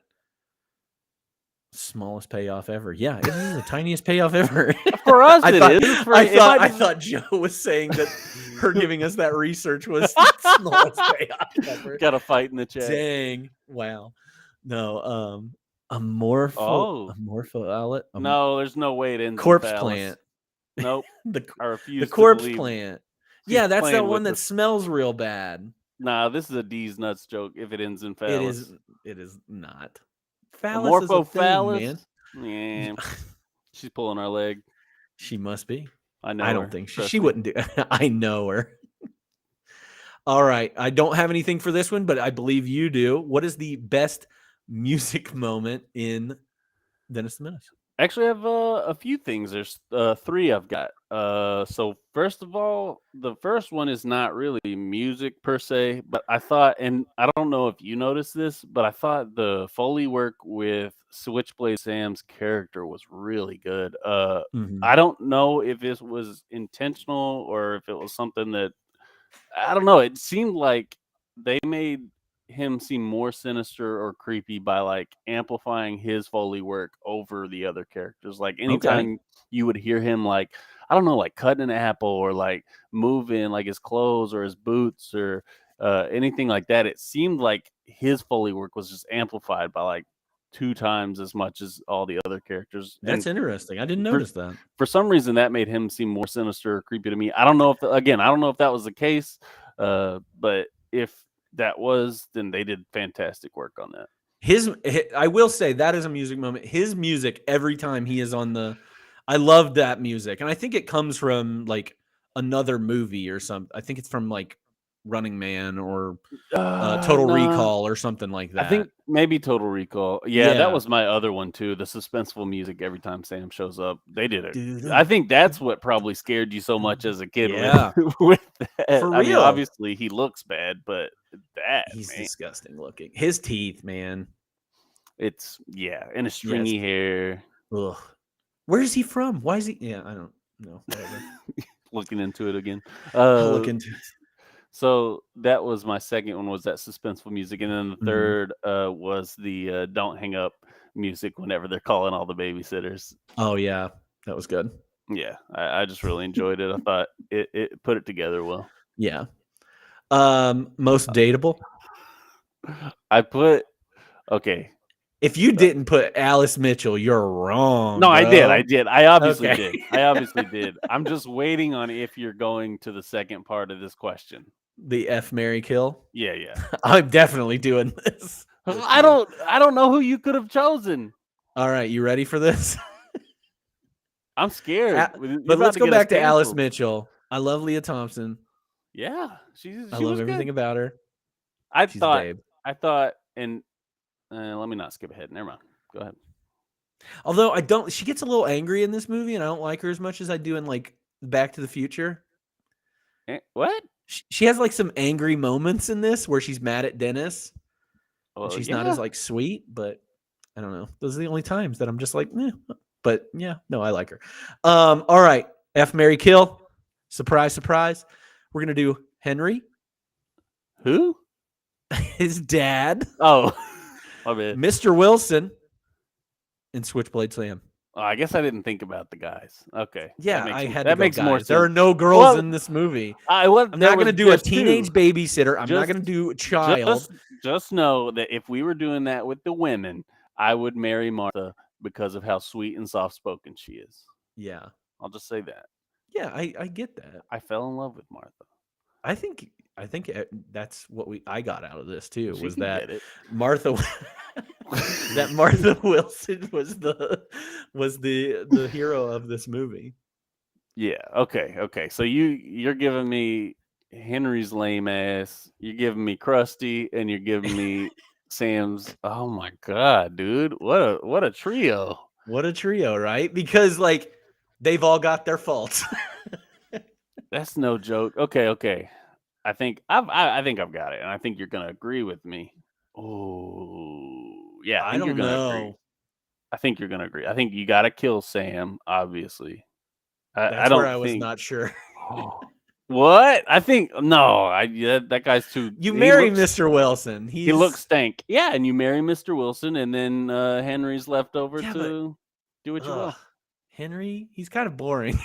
Smallest payoff ever. Yeah, it is the tiniest payoff ever. For us, is. I thought Joe was saying that her giving us that research was the smallest payoff ever. Got a fight in the chat. Dang! Wow. No. Amorpho outlet. No, there's no way it ends. Corpse plant. Nope. I refuse. The corpse plant. Yeah, that's that one that smells real bad. Nah, this is a D's nuts joke. If it ends in phallus, it is not. Phallus is a thing, man. Yeah, she's pulling our leg. She must be. I know. I don't think she wouldn't do. I know her. All right, I don't have anything for this one, but I believe you do. What is the best music moment in Dennis the Menace? Actually, I have a few things. There's three I've got. So first of all, the first one is not really music per se, but I thought, and I don't know if you noticed this, but I thought the Foley work with Switchblade Sam's character was really good. I don't know if this was intentional or if it was something that, I don't know. It seemed like they made him seem more sinister or creepy by like amplifying his Foley work over the other characters. Like anytime you would hear him like, I don't know, like cutting an apple or like moving like his clothes or his boots or anything like that, it seemed like his Foley work was just amplified by like 2 times as much as all the other characters. That's interesting. I didn't notice that. For some reason, that made him seem more sinister or creepy to me. I don't know if, again, I don't know if that was the case, but if that was, then they did fantastic work on that. I will say that is a music moment. His music every time he is on the, I love that music, and I think it comes from like another movie or something. I think it's from like Running Man or Total No. Recall or something like that. I think maybe Total Recall. Yeah, Yeah. that was my other one too. The suspenseful music every time Sam shows up. They did it. I think that's what probably scared you so much as a kid. Yeah. With that. For I mean, real. obviously he looks bad, but that He's man, disgusting looking. His teeth, man. it's and his stringy hair. Ugh. Where is he from? Why is he? Yeah, I don't know. Whatever. Looking into it again. I'll look into it. So that was my second one, was that suspenseful music, and then the third was the "Don't Hang Up" music whenever they're calling all the babysitters. Oh yeah, that was good. Yeah, I just really enjoyed it. I thought it put it together well. Yeah. Most dateable. I put okay. If you didn't put Alice Mitchell, you're wrong. No, bro. I did. I obviously Okay. did. I obviously did. I'm just waiting on if you're going to the second part of this question. The F, Marry, Kill. Yeah. I'm definitely doing this. I don't know who you could have chosen. All right, you ready for this? I'm scared. But let's go back to Alice Mitchell. I love Leah Thompson. Yeah, she I love was everything good. about her. I She's thought, babe. and let me not skip ahead. Never mind. Go ahead. Although she gets a little angry in this movie, and I don't like her as much as I do in like Back to the Future. What? She has like some angry moments in this where she's mad at Dennis. Well, She's not as like sweet, but I don't know. Those are the only times that I'm just like, but yeah, no, I like her. All right. F, Marry, Kill. Surprise, surprise. We're going to do Henry. Who? His dad. Oh, my bad. Mr. Wilson. And Switchblade Sam. Oh, I guess I didn't think about the guys. Okay. Yeah, that makes more sense. There sense. are no girls in this movie. I'm not going to do a teenage babysitter. I'm not going to do a child. Just know that if we were doing that with the women, I would marry Martha because of how sweet and soft-spoken she is. Yeah. I'll just say that. Yeah, I get that. I fell in love with Martha. I think that's what I got out of this too. She was can that get it. Martha that Martha Wilson was the hero of this movie. Yeah. Okay. So you're giving me Henry's lame ass. You're giving me Krusty, and you're giving me Sam's. Oh my god, dude! What a trio! What a trio, right? Because like they've all got their faults. That's no joke. Okay. I think I've got it, and I think you're gonna agree with me. Oh, yeah. I don't know. I think you're gonna agree. I think you gotta kill Sam. Obviously, That's where I was not sure. What? I think no. That guy's too. You marry Mr. Wilson. He looks stank. Yeah, and you marry Mr. Wilson, and then Henry's left over to do what you will. Henry, he's kind of boring.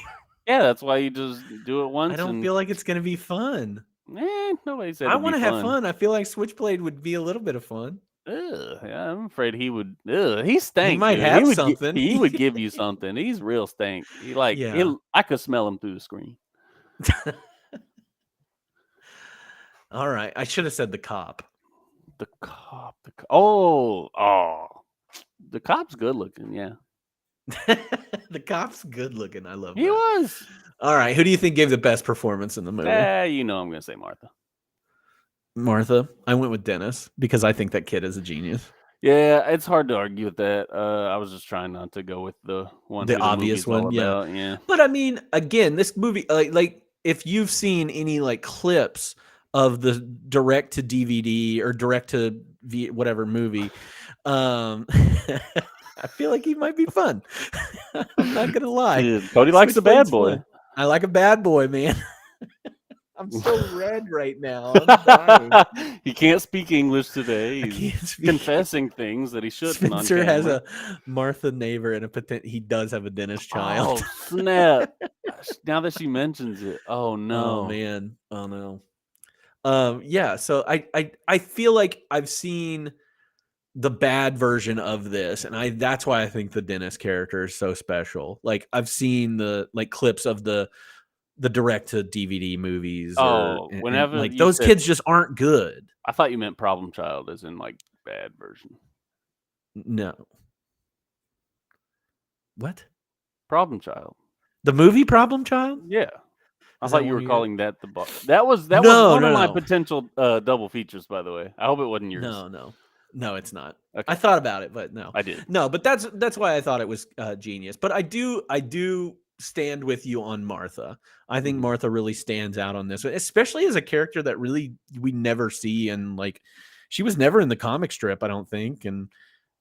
Yeah, that's why you just do it once. I don't feel like it's gonna be fun. Nobody said. I want to have fun. I feel like Switchblade would be a little bit of fun. Yeah, I'm afraid he would. He stank. He might have something. He would give you something. He's real stank. I could smell him through the screen. All right, I should have said the cop. The cop. Oh, the cop's good looking. Yeah, the cop's good looking. I love. He was. All right, who do you think gave the best performance in the movie? I'm gonna say Martha. Martha. I went with Dennis because I think that kid is a genius. Yeah, it's hard to argue with that. I was just trying not to go with the one, the obvious one. Yeah. But I mean, again, this movie, like if you've seen any like clips of the direct to DVD or direct to whatever movie, I feel like he might be fun. I'm not gonna lie. Yeah, Cody likes a bad boy. I like a bad boy, man. I'm so red right now. I'm dying. He can't speak English today. I He's can't speak. confessing things that he shouldn't on Spencer has camera. a Martha neighbor and he does have a Dennis child. Oh snap! Now that she mentions it, oh no. Oh man. Oh no. Yeah, so I feel like I've seen the bad version of this, and that's why I think the Dennis character is so special. Like I've seen the clips of the direct to DVD movies, Oh, and whenever like you those said, kids just aren't good. I thought you meant Problem Child, as in like bad version. No. What? Problem Child. The movie Problem Child? Yeah. I Is that thought you one were of your- calling that the boss. That was No, one of my no. potential double features, by the way. I hope it wasn't yours. No, it's not. Okay. I thought about it, but no. I did. No, but that's why I thought it was genius. But I do stand with you on Martha. I think Mhm. Martha really stands out on this, especially as a character that really we never see, and like she was never in the comic strip, I don't think, and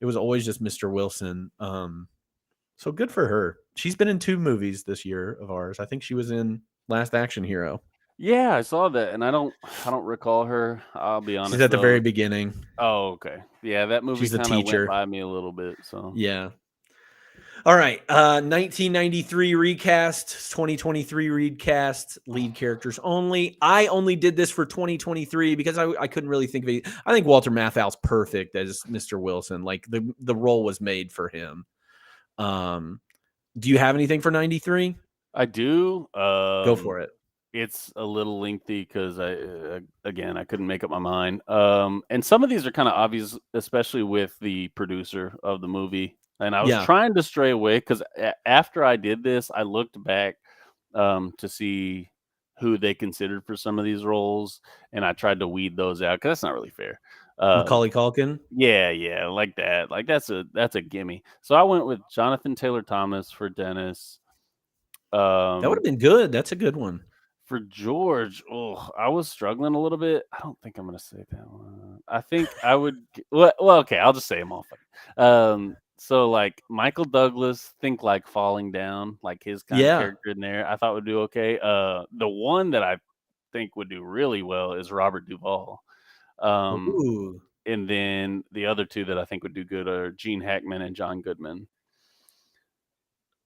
it was always just Mr. Wilson. So good for her. She's been in 2 movies this year of ours. I think she was in Last Action Hero. Yeah, I saw that, and I don't recall her. I'll be honest. She's at the though. very beginning. Oh, okay. Yeah, that movie She's the kind of teacher. went by me a little bit. So Yeah. All right. 1993 recast, 2023 recast, lead characters only. I only did this for 2023 because I couldn't really think of it. I think Walter Matthau's perfect as Mr. Wilson. Like the role was made for him. Do you have anything for 93? I do. Go for it. It's a little lengthy because again, I couldn't make up my mind. And some of these are kind of obvious, especially with the producer of the movie. And I was Yeah. trying to stray away because after I did this, I looked back to see who they considered for some of these roles, and I tried to weed those out because that's not really fair. Macaulay Culkin. Yeah, like that. Like that's a gimme. So I went with Jonathan Taylor Thomas for Dennis. That would have been good. That's a good one. For George, I was struggling a little bit. I don't think I'm gonna say that one. I think I would. Well, okay, I'll just say them all. So like Michael Douglas, think like Falling Down, like his kind of character in there, I thought would do okay. The one that I think would do really well is Robert Duvall. Ooh. And then the other 2 that I think would do good are Gene Hackman and John Goodman.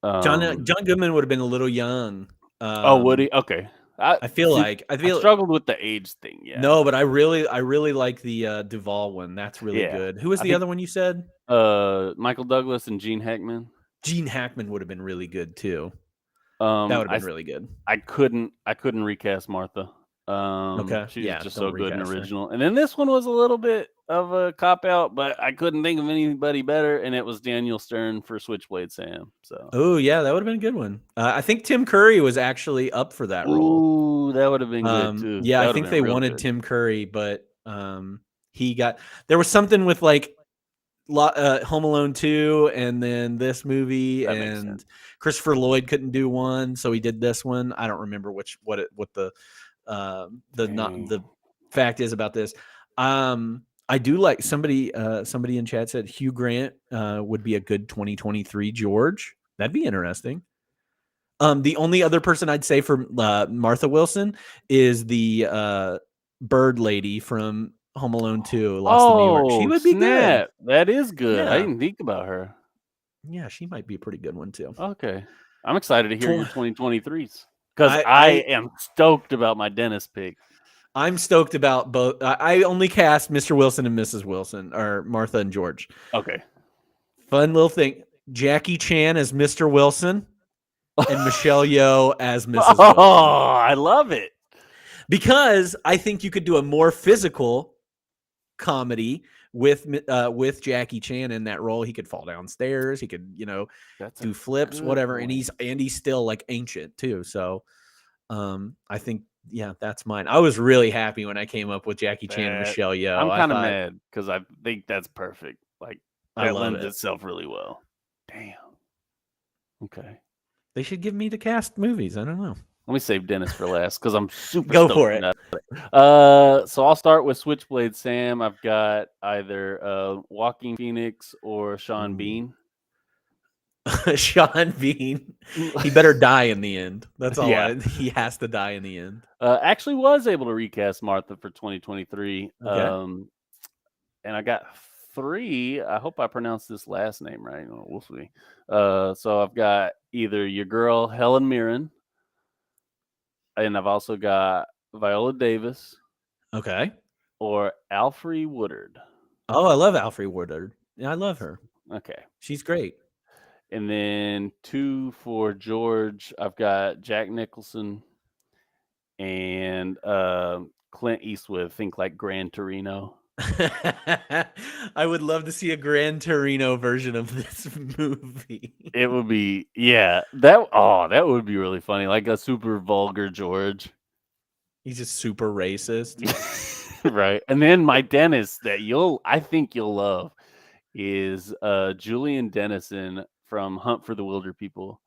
John Goodman would have been a little young. Would he? Okay. I feel see, like I struggled with the age thing. Yeah. No, but I really like the Duvall one. That's really Yeah. good. Who was the other one you said? Michael Douglas and Gene Hackman. Gene Hackman would have been really good too. That would have been really good. I couldn't recast Martha. Okay. She's Yeah, just don't so good and recast her. original. And then this one was a little bit of a cop out, but I couldn't think of anybody better, and it was Daniel Stern for Switchblade Sam. So Oh yeah, that would have been a good one. I think Tim Curry was actually up for that role. Ooh, that would have been good too. Yeah, That I would think have they been real wanted good. Tim Curry, but he got there was something with like Home Alone 2 and then this movie, That makes and sense. Christopher Lloyd couldn't do one, so he did this one. I don't remember what the fact is about this. I do like somebody in chat said Hugh Grant would be a good 2023 George. That'd be interesting. The only other person I'd say for Martha Wilson is the bird lady from Home Alone 2, Lost in New York. She would be good. That is good. I Yeah. didn't think about her. Yeah, she might be a pretty good one too. Okay. I'm excited to hear your 2023s because I I am stoked about my Dennis pick. I'm stoked about both. I only cast Mr. Wilson and Mrs. Wilson, or Martha and George. Okay. Fun little thing. Jackie Chan as Mr. Wilson and Michelle Yeoh as Mrs. Oh, Wilson. I love it. Because I think you could do a more physical comedy with Jackie Chan in that role. He could fall downstairs. He could, do flips, whatever. point. And he's still like ancient too. So I think, yeah, that's mine. I was really happy when I came up with Jackie Chan and Michelle Yeoh. I'm kind of mad because I think that's perfect. Like that lends itself really well. Damn. Okay. They should give me the cast movies. I don't know. Let me save Dennis for last because I'm super Go stoked for it. about it. So I'll start with Switchblade Sam. I've got either Joaquin Phoenix or Sean Bean. Sean Bean. He better die in the end. That's all. Yeah. He has to die in the end. Actually was able to recast Martha for 2023. Okay. And I got 3. I hope I pronounced this last name right. Oh, we'll see. So I've got either your girl Helen Mirren, and I've also got Viola Davis Okay. or Alfre Woodard. Oh, I love Alfre Woodard. Yeah, I love her. Okay. She's great. And then 2 for George. I've got Jack Nicholson and Clint Eastwood. Think like Gran Torino. I would love to see a Gran Torino version of this movie. It would be, yeah. That would be really funny. Like a super vulgar George. He's just super racist. Right. And then my dentist that I think you'll love is Julian Dennison from Hunt for the Wilder People.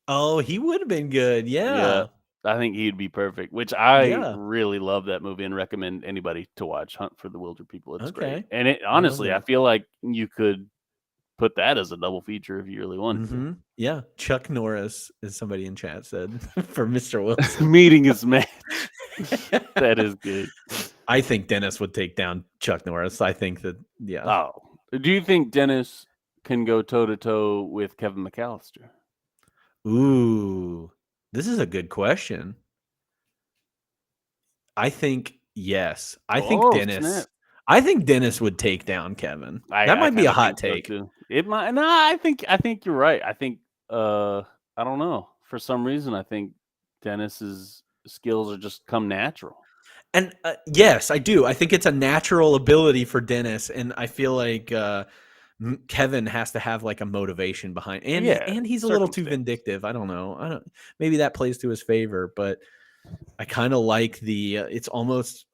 Oh, he would have been good. Yeah. I think he'd be perfect, which I Yeah. really love that movie and recommend anybody to watch Hunt for the Wilder People. It's great. Okay. And honestly, I feel like you could put that as a double feature if you really wanted to. Yeah. Chuck Norris, as somebody in chat said, for Mr. Wilson. Meeting his match. That is good. I think Dennis would take down Chuck Norris. I think that, yeah. Oh. Do you think Dennis can go toe-to-toe with Kevin McAllister? Ooh, this is a good question. I think yes. I think Dennis. Snap. I think Dennis would take down Kevin. That might be a hot take. So it might. No, I think you're right. I think. I don't know. For some reason, I think Dennis's skills are just come natural. And yes, I do. I think it's a natural ability for Dennis, and I feel like Kevin has to have like a motivation behind, and he's a little too vindictive. I don't know. Maybe that plays to his favor, but I kind of like the. It's almost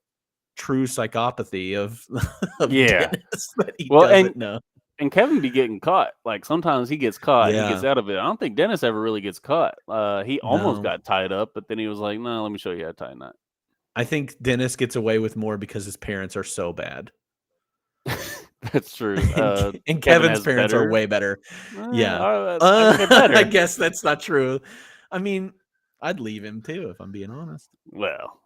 true psychopathy of Dennis that he doesn't know. And Kevin be getting caught. Like sometimes he gets caught, he gets out of it. I don't think Dennis ever really gets caught. He almost got tied up, but then he was like, "No, let me show you how to tie a knot." I think Dennis gets away with more because his parents are so bad. That's true. And Kevin's parents are way better. I guess that's not true. I mean, I'd leave him too, if I'm being honest. Well,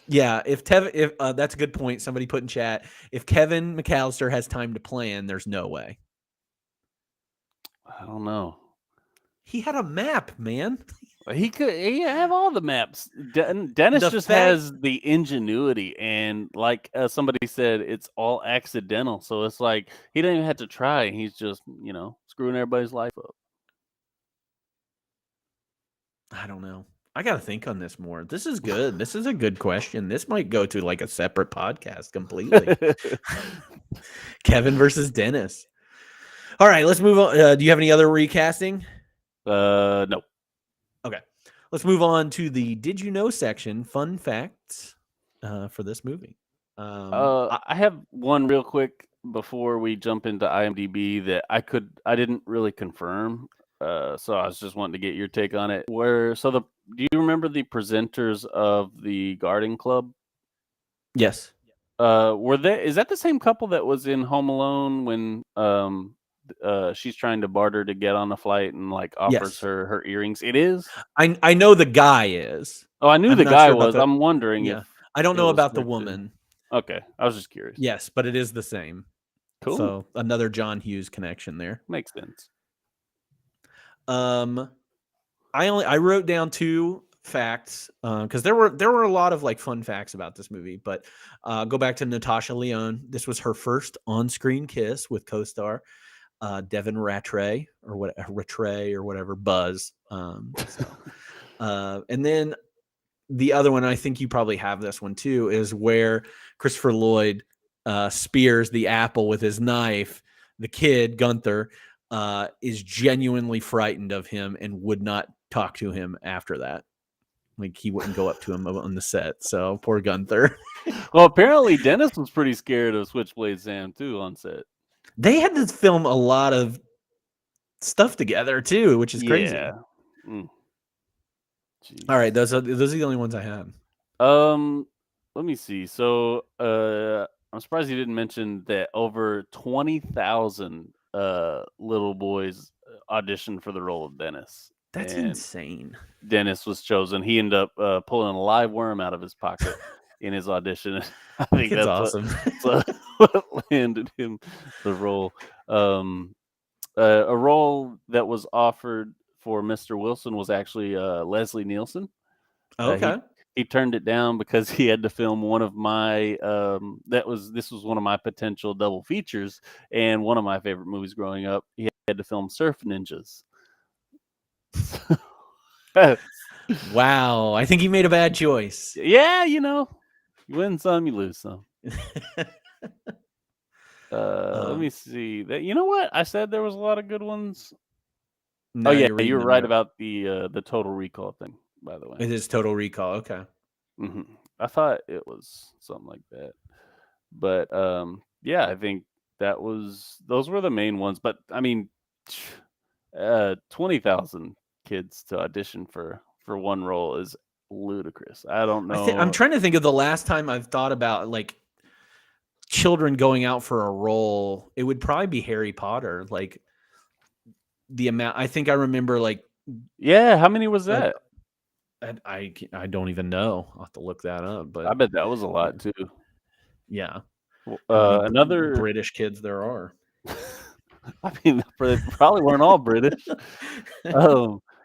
yeah. If that's a good point. Somebody put in chat. If Kevin McAllister has time to plan, there's no way. I don't know. He had a map, man. He have all the maps. Dennis has the ingenuity, and like somebody said, it's all accidental. So it's like he didn't even have to try. He's just screwing everybody's life up. I don't know. I got to think on this more. This is good. This is a good question. This might go to like a separate podcast completely. Kevin versus Dennis. All right, let's move on. Do you have any other recasting? No. Okay. Let's move on to the Did You Know section. Fun facts for this movie. I have one real quick before we jump into IMDb that I didn't really confirm. So I was just wanting to get your take on it. Do you remember the presenters of the Garden Club? Yes. Is that the same couple that was in Home Alone when she's trying to barter to get on a flight and like offers her earrings? It is. I know the guy is. Oh, I knew the guy was. I'm wondering if I don't know about the woman. Okay, I was just curious. Yes, but it is the same. Cool. So another John Hughes connection there. Makes sense. I wrote down 2 facts because there were a lot of like fun facts about this movie, but go back to Natasha Lyonne. This was her first on-screen kiss with co-star Devin Rattray or whatever Buzz. And then the other one, I think you probably have this one too, is where Christopher Lloyd spears the apple with his knife. The kid Gunther is genuinely frightened of him and would not talk to him after that. Like he wouldn't go up to him on the set. So poor Gunther. Well, apparently Dennis was pretty scared of Switchblade Sam too on set. They had to film a lot of stuff together too, which is crazy. Yeah. All right, those are the only ones I had. Let me see. So I'm surprised you didn't mention that over 20,000 little boys auditioned for the role of Dennis. That's And insane. Dennis was chosen. He ended up pulling a live worm out of his pocket in his audition. I think Kid's that's awesome. what landed him the role. A role that was offered for Mr. Wilson was actually Leslie Nielsen. Okay. He turned it down because he had to film one of my this was one of my potential double features and one of my favorite movies growing up. He had to film Surf Ninjas. Wow. I think he made a bad choice. Yeah, you win some, you lose some. Let me see. That you know what? I said there was a lot of good ones. No, Oh yeah, you're reading you were them right about the Total Recall thing, by the way. It is Total Recall. Okay. I thought it was something like that, but yeah, I think those were the main ones. But I mean, 20,000 kids to audition for one role is ludicrous. I don't know. I'm trying to think of the last time I've thought about like children going out for a role. It would probably be Harry Potter. Like the amount. I think I remember like. Yeah, how many was that? I don't even know. I'll have to look that up. But I bet that was a lot too. Yeah. Another British kids there are. I mean, they probably weren't all British.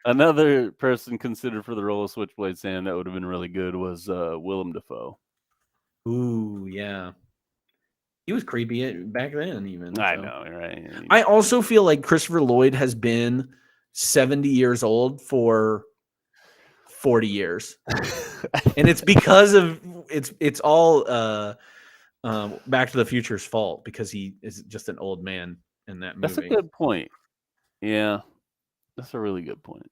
Another person considered for the role of Switchblade Sam that would have been really good was Willem Dafoe. Ooh, yeah. He was creepy back then, even. I know, right? I also feel like Christopher Lloyd has been 70 years old for 40 years. And it's because of it's all Back to the Future's fault, because he is just an old man in that movie. That's a good point. Yeah. That's a really good point.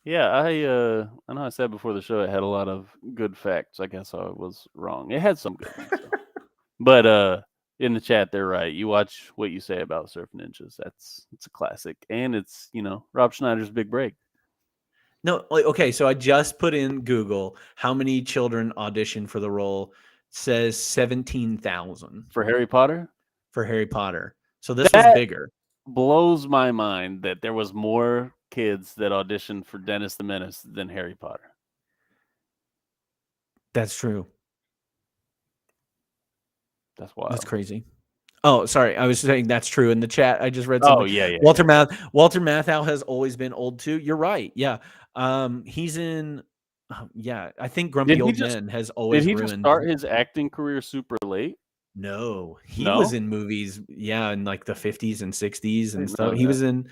Yeah, I know I said before the show it had a lot of good facts. I guess I was wrong. It had some good ones. But in the chat, they're right. You watch What You Say About Surf Ninjas. It's a classic. And it's, Rob Schneider's big break. No, okay, so I just put in Google how many children auditioned for the role. It says 17,000 for Harry Potter. For Harry Potter, so this was bigger. Blows my mind that there was more kids that auditioned for Dennis the Menace than Harry Potter. That's true. That's wild. That's crazy. Oh, sorry. I was saying that's true in the chat. I just read something. Oh, yeah. Walter Matthau has always been old too. You're right. Yeah. He's in. Yeah, I think Grumpy Old Men has always ruined. Did he just start his acting career super late? No, he was in movies. Yeah, in like the 50s and 60s and stuff. He that. was in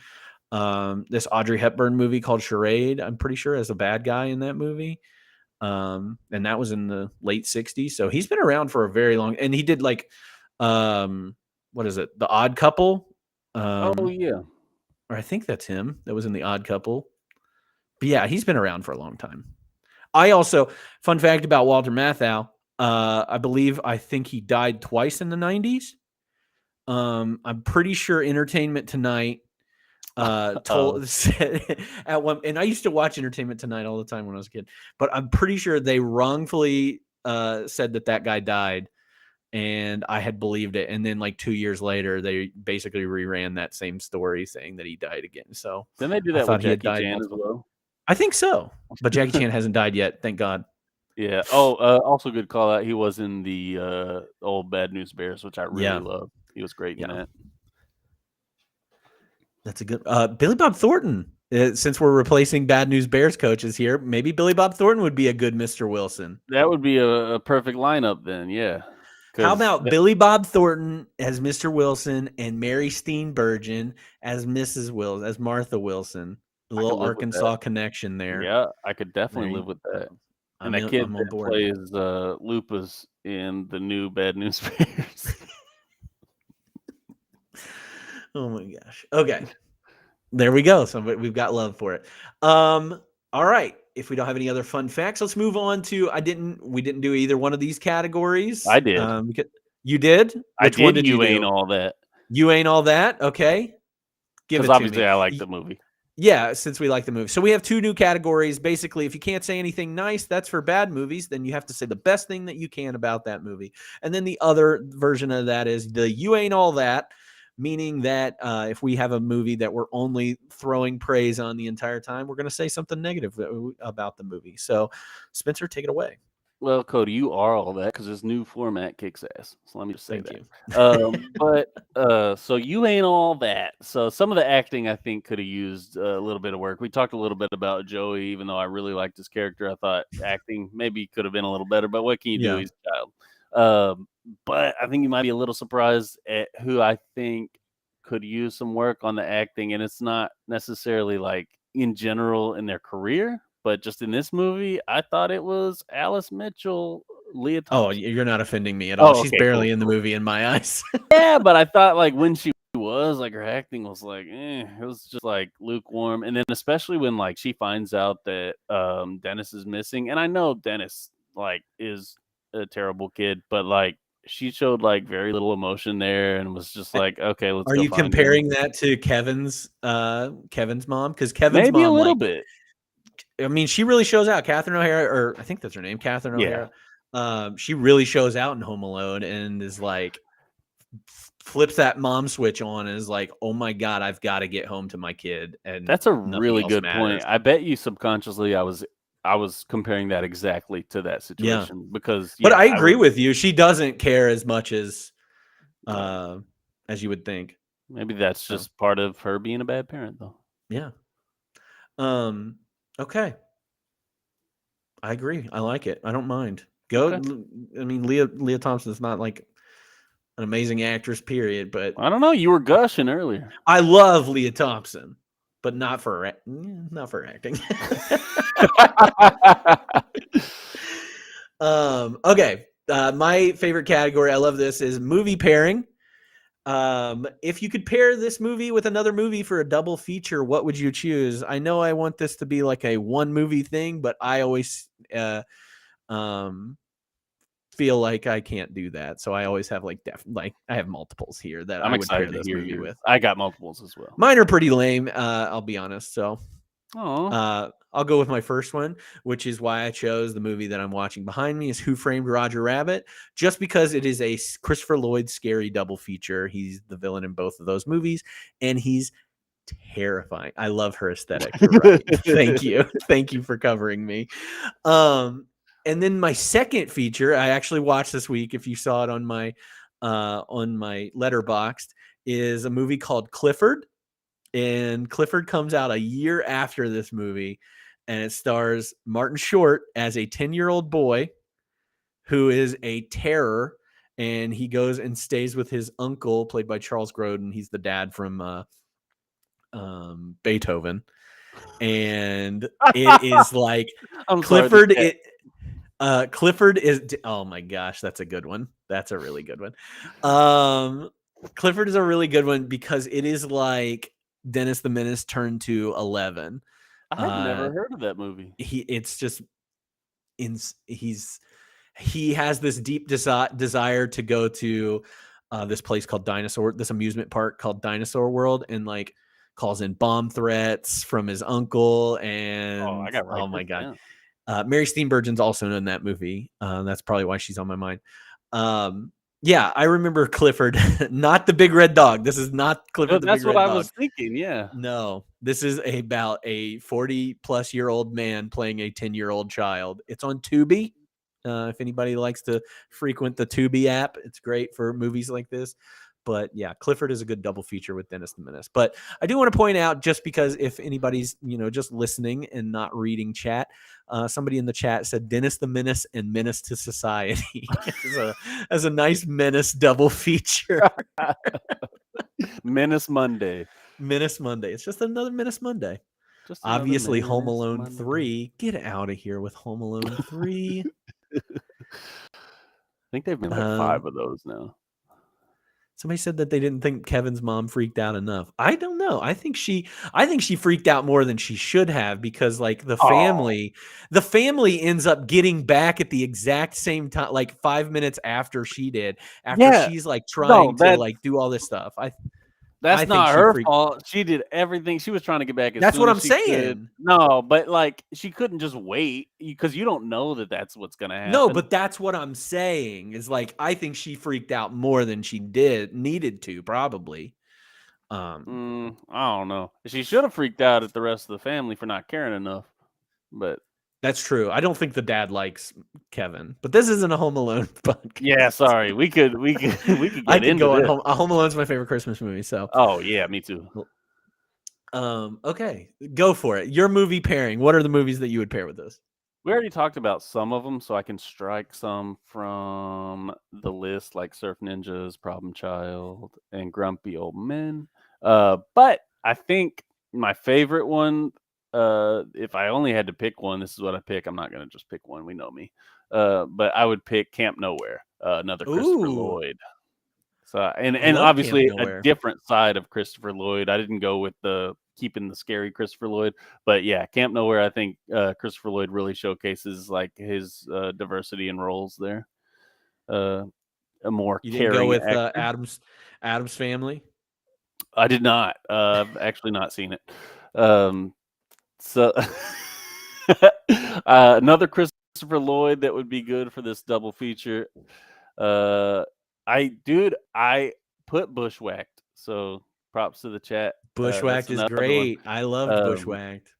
this Audrey Hepburn movie called Charade. I'm pretty sure as a bad guy in that movie. And that was in the late 60s. So he's been around for a very long. And he did like. What is it? The Odd Couple. Oh yeah, or I think that's him. That was in The Odd Couple. But yeah, he's been around for a long time. I also, fun fact about Walter Matthau. I think he died twice in the 90s. I'm pretty sure Entertainment Tonight told at one, and I used to watch Entertainment Tonight all the time when I was a kid. But I'm pretty sure they wrongfully said that guy died. And I had believed it. And then like 2 years later, they basically reran that same story saying that he died again. So then they do that with Jackie Chan as well. I think so. But Jackie Chan hasn't died yet. Thank God. Yeah. Oh, also good call out. He was in the old Bad News Bears, which I really love. He was great in that. That's a good Billy Bob Thornton. Since we're replacing Bad News Bears coaches here, maybe Billy Bob Thornton would be a good Mr. Wilson. That would be a perfect lineup then. Yeah. How about Billy Bob Thornton as Mr. Wilson and Mary Steenburgen as Mrs. Wilson, as Martha Wilson? A little Arkansas connection there. Yeah, I could definitely live with that. And that kid that plays Lupus in the new Bad News Bears. Oh my gosh. Okay. There we go. So we've got love for it. All right. If we don't have any other fun facts, let's move on to we didn't do either one of these categories. I did. You did? Which one did you ain't all that. You ain't all that? Okay. Give it to me. Obviously I like the movie. Yeah, since we like the movie. So we have 2 new categories. Basically, if you can't say anything nice, that's for bad movies. Then you have to say the best thing that you can about that movie. And then the other version of that is the you ain't all that, meaning that if we have a movie that we're only throwing praise on the entire time, we're going to say something negative about the movie. So, Spencer, take it away. Well, Cody, you are all that because this new format kicks ass. So let me just say Thank that. So you ain't all that. So some of the acting I think could have used a little bit of work. We talked a little bit about Joey, even though I really liked his character. I thought acting maybe could have been a little better, but what can you do? Yeah. He's a child. But I think you might be a little surprised at who I think could use some work on the acting, and it's not necessarily like in general in their career. But just in this movie, I thought it was Alice Mitchell, Leah Oh, Thompson. you're not offending me at all. Oh, She's okay, barely cool, in the cool. movie in my eyes. Yeah, but I thought like when she was like her acting was like, it was just like lukewarm. And then especially when like she finds out that Dennis is missing, and I know Dennis like is a terrible kid, but like she showed like very little emotion there and was just like, okay, let's Are go you find him. comparing that to Kevin's mom? Because Kevin's Maybe a mom, little like, bit. I mean, she really shows out. Catherine O'Hara, or I think that's her name, Catherine Yeah. O'Hara. She really shows out in Home Alone and is like, flips that mom switch on and is like, oh my God, I've got to get home to my kid. And That's a nothing really else good matters. point. I bet you subconsciously I was comparing that exactly to that Yeah. situation because But yeah, I agree would, with you. She doesn't care as much as right. as you would think. Maybe that's So, just part of her being a bad parent though. yeah. Okay. I agree. I like it. I don't mind. Go. Okay. I mean, Leah Thompson's not like an amazing actress, period. But I don't know. You were gushing earlier. I love Leah Thompson, but not for acting. Okay. My favorite category, I love this, is movie pairing. If you could pair this movie with another movie for a double feature, what would you choose? I know I want this to be like a one movie thing, but I always feel like I can't do that. So I always have like I have multiples here that I'm I would pair excited to this hear movie yours. with. I got multiples as well. Mine are pretty lame, I'll be honest. So Oh, I'll go with my first one, which is why I chose the movie that I'm watching behind me is Who Framed Roger Rabbit, just because it is a Christopher Lloyd scary double feature. He's the villain in both of those movies, and he's terrifying. I love her aesthetic. You're right. Thank you. Thank you for covering me. And then my second feature, I actually watched this week. If you saw it on my Letterboxd, is a movie called Clifford. And Clifford comes out a year after this movie, and it stars Martin Short as a 10-year-old boy who is a terror, and he goes and stays with his uncle, played by Charles Grodin. He's the dad from Beethoven, and it is like Clifford. Clifford is, oh my gosh, that's a good one. That's a really good one. Clifford is a really good one because it is like Dennis the Menace turned to 11. I had never heard of that movie. He has this deep desire to go to this place called this amusement park called Dinosaur World, and like calls in bomb threats from his uncle. And I got right. Oh my God. Mary Steenburgen's also in that movie. That's probably why she's on my mind. Yeah, I remember Clifford, not the big red dog. This is not Clifford the That's big red what I dog. was thinking. Yeah. No, this is about a 40-plus-year-old man playing a 10-year-old child. It's on Tubi. If anybody likes to frequent the Tubi app, it's great for movies like this. But yeah, Clifford is a good double feature with Dennis the Menace. But I do want to point out, just because if anybody's just listening and not reading chat, somebody in the chat said Dennis the Menace and Menace to Society as a nice Menace double feature. Menace Monday. Menace Monday. It's just another Menace Monday. Obviously, Home Alone 3. Get out of here with Home Alone 3. I think they've made like 5 of those now. Somebody said that they didn't think Kevin's mom freaked out enough. I don't know. I think she freaked out more than she should have, because like the family ends up getting back at the exact same time, like 5 minutes after she did, after she's like trying to like do all this stuff. That's I think not she her freaked. fault. She did everything. She was trying to get back as That's soon what as I'm she could. saying. No, but like she couldn't just wait because you don't know that that's what's gonna happen. No, but that's what I'm saying is like I think she freaked out more than she needed to probably. I don't know. She should have freaked out at the rest of the family for not caring enough. But That's true. I don't think the dad likes Kevin, but this isn't a Home Alone podcast. yeah, sorry, we could we could I get could into go on this. Home Alone's my favorite Christmas movie. So, Oh yeah, me too. okay, go for it. Your movie pairing. What are the movies that you would pair with this? We already talked about some of them, so I can strike some from the list, like Surf Ninjas, Problem Child, and Grumpy Old Men. But I think my favorite one, if I only had to pick one, this is what I pick. I'm not gonna just pick one. We know me. But I would pick Camp Nowhere, another Christopher Ooh, Lloyd. So and I love Camp obviously a Nowhere. different side of Christopher Lloyd. I didn't go with the keeping the scary Christopher Lloyd, but yeah, Camp Nowhere. I think Christopher Lloyd really showcases like his diversity in roles there. A more You didn't go caring with actor. Adam's Family. I did not. I've actually not seen it. So another Christopher Lloyd that would be good for this double feature. I put Bushwhacked, so props to the chat. That's Bushwhacked is another one. great. I loved Um, Bushwhacked.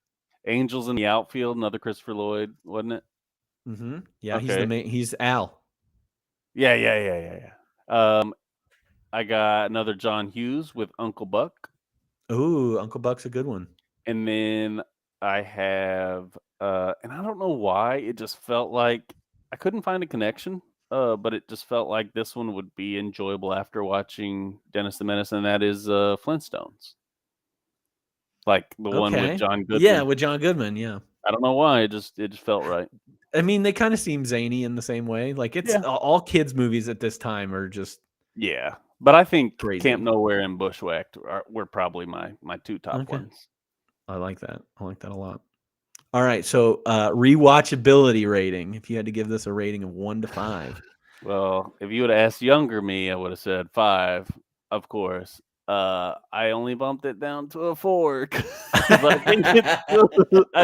Angels in the Outfield, another Christopher Lloyd, wasn't it? Mm-hmm. Yeah, he's Okay. the main. He's Al. Yeah. I got another John Hughes with Uncle Buck, Ooh, Uncle Buck's a good one. and then I have, and I don't know why, it just felt like I couldn't find a connection. But it just felt like this one would be enjoyable after watching Dennis the Menace, and that is Flintstones. Like the one with Okay. John Goodman. Yeah, with John Goodman. Yeah. I don't know why. It just felt right. I mean, they kind of seem zany in the same way. Like it's Yeah. all kids' movies at this time are just Yeah. But I think crazy. Camp Nowhere and Bushwhacked were probably my two top Okay. ones. I like that. I like that a lot. All right. So rewatchability rating. If you had to give this a rating of 1 to 5. Well, if you would have asked younger me, I would have said 5, of course. I only bumped it down to a 4 because I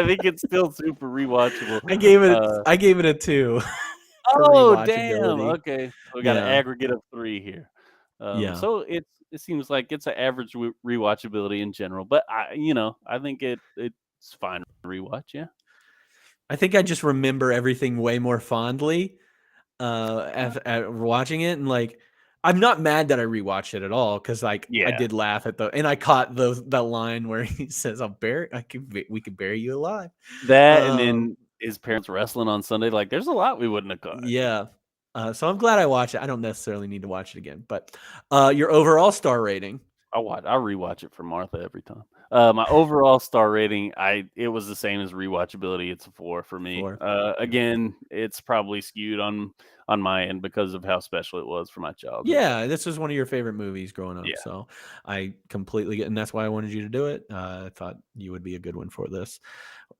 think it's still super rewatchable. I gave it a 2. Oh damn! rewatchability. Okay, we got an Yeah. aggregate of 3 here. Yeah. So it seems like it's an average rewatchability in general, but I think it's fine to rewatch. Yeah. I think I just remember everything way more fondly at watching it, and like I'm not mad that I rewatched it at all because like I Yeah. did laugh at and I caught that line where he says, we could bury you alive." That and then his parents wrestling on Sunday. Like, there's a lot we wouldn't have caught. Yeah. So I'm glad I watched it. I don't necessarily need to watch it again, but your overall star rating. I rewatch it for Martha every time. My overall star rating, it was the same as rewatchability. It's a 4 for me. 4. Again, it's probably skewed on my end because of how special it was for my childhood. Yeah, this was one of your favorite movies growing up, Yeah. so I completely get, and that's why I wanted you to do it. I thought you would be a good one for this.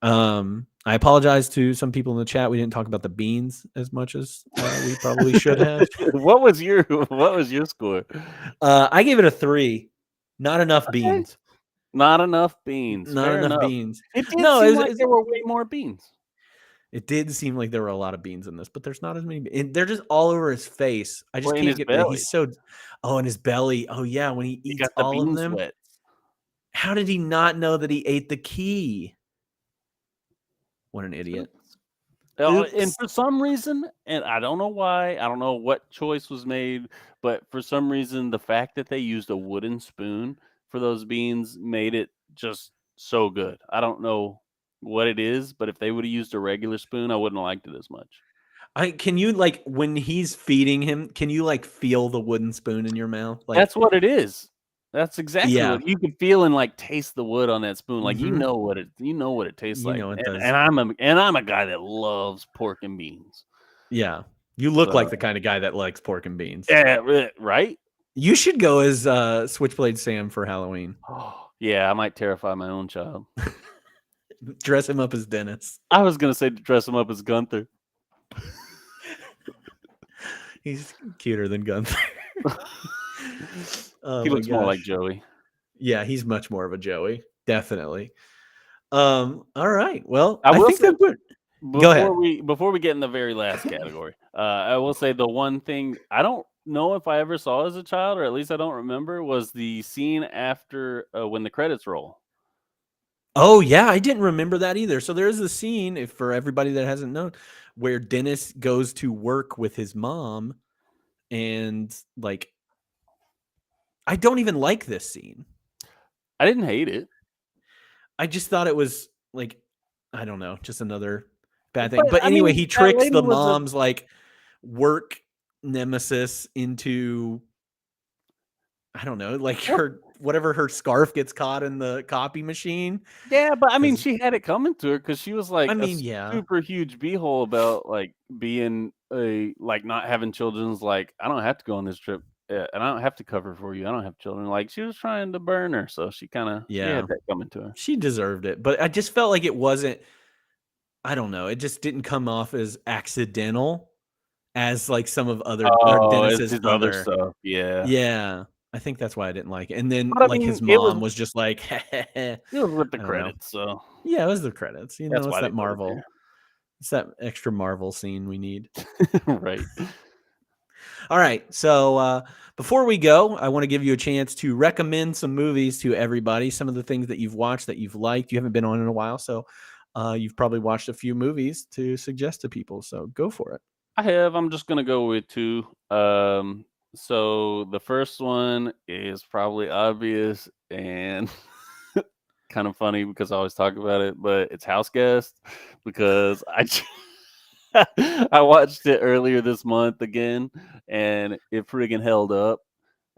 I apologize to some people in the chat. We didn't talk about the beans as much as we probably should have. What was your score? I gave it a 3. Not enough beans. Not enough beans. Not Fair enough enough. beans. It did No, seem it's- like there were way more beans. It did seem like there were a lot of beans in this, but there's not as many. They're just all over his face. I just Or in can't his get. belly. He's so. Oh, in his belly. Oh yeah, when he He eats got the all of bean them. sweats. How did he not know that he ate the key? What an idiot. And Oops. for some reason, and I don't know why, I don't know what choice was made, but for some reason, the fact that they used a wooden spoon for those beans made it just so good. I don't know what it is, but if they would have used a regular spoon, I wouldn't have liked it as much. Can you like when he's feeding him? Can you like feel the wooden spoon in your mouth? Like That's what it is. That's exactly Yeah. what you can feel and like taste the wood on that spoon. Like Mhm. you know what it tastes You like. know it and, does. and I'm a guy that loves pork and beans. Yeah, you look like So- the kind of guy that likes pork and beans. Yeah, right. You should go as Switchblade Sam for Halloween. Yeah, I might terrify my own child. Dress him up as Dennis. I was gonna say to dress him up as Gunther. He's cuter than Gunther. Oh He my looks more like gosh. Joey. Yeah, he's much more of a Joey, definitely. All right. Well, I I will think say that go ahead. before we get in the very last category, I will say the one thing I don't know if I ever saw as a child, or at least I don't remember, was the scene after when the credits roll. Oh yeah, I didn't remember that either. So there is a scene, if for everybody that hasn't known, where Dennis goes to work with his mom, and like, I don't even like this scene. I didn't hate it, I just thought it was like, I don't know, just another bad thing. but But I anyway, mean he that tricks lady the was a mom's like work nemesis into, I don't know, like her whatever, her scarf gets caught in the copy machine. yeah, but I mean Because she had it coming to her because she was I like a mean, yeah, super huge beehole about like being a like not having children's like I don't have to go on this trip. And I don't have to cover for you. I don't have children. Like she was trying to burn her, so she yeah, had that coming to her. she deserved it. But I just felt like it wasn't. I don't know. It just didn't come off as accidental as like some of other or Oh, it's Dennis's his other other. stuff. Yeah. Yeah, I think that's why I didn't like it. And then But I like mean, his mom was just like, I it was with the don't know. credits, so Yeah, it was the credits. You that's know, it's why they that put it there. Marvel. It's that extra Marvel scene we need. Right. All right. So before we go, I want to give you a chance to recommend some movies to everybody. Some of the things that you've watched that you've liked. You haven't been on in a while, so you've probably watched a few movies to suggest to people. So go for it. I have. I'm just gonna go with two. So the first one is probably obvious and kind of funny because I always talk about it, but it's House Guest because I watched it earlier this month again, and it friggin' held up.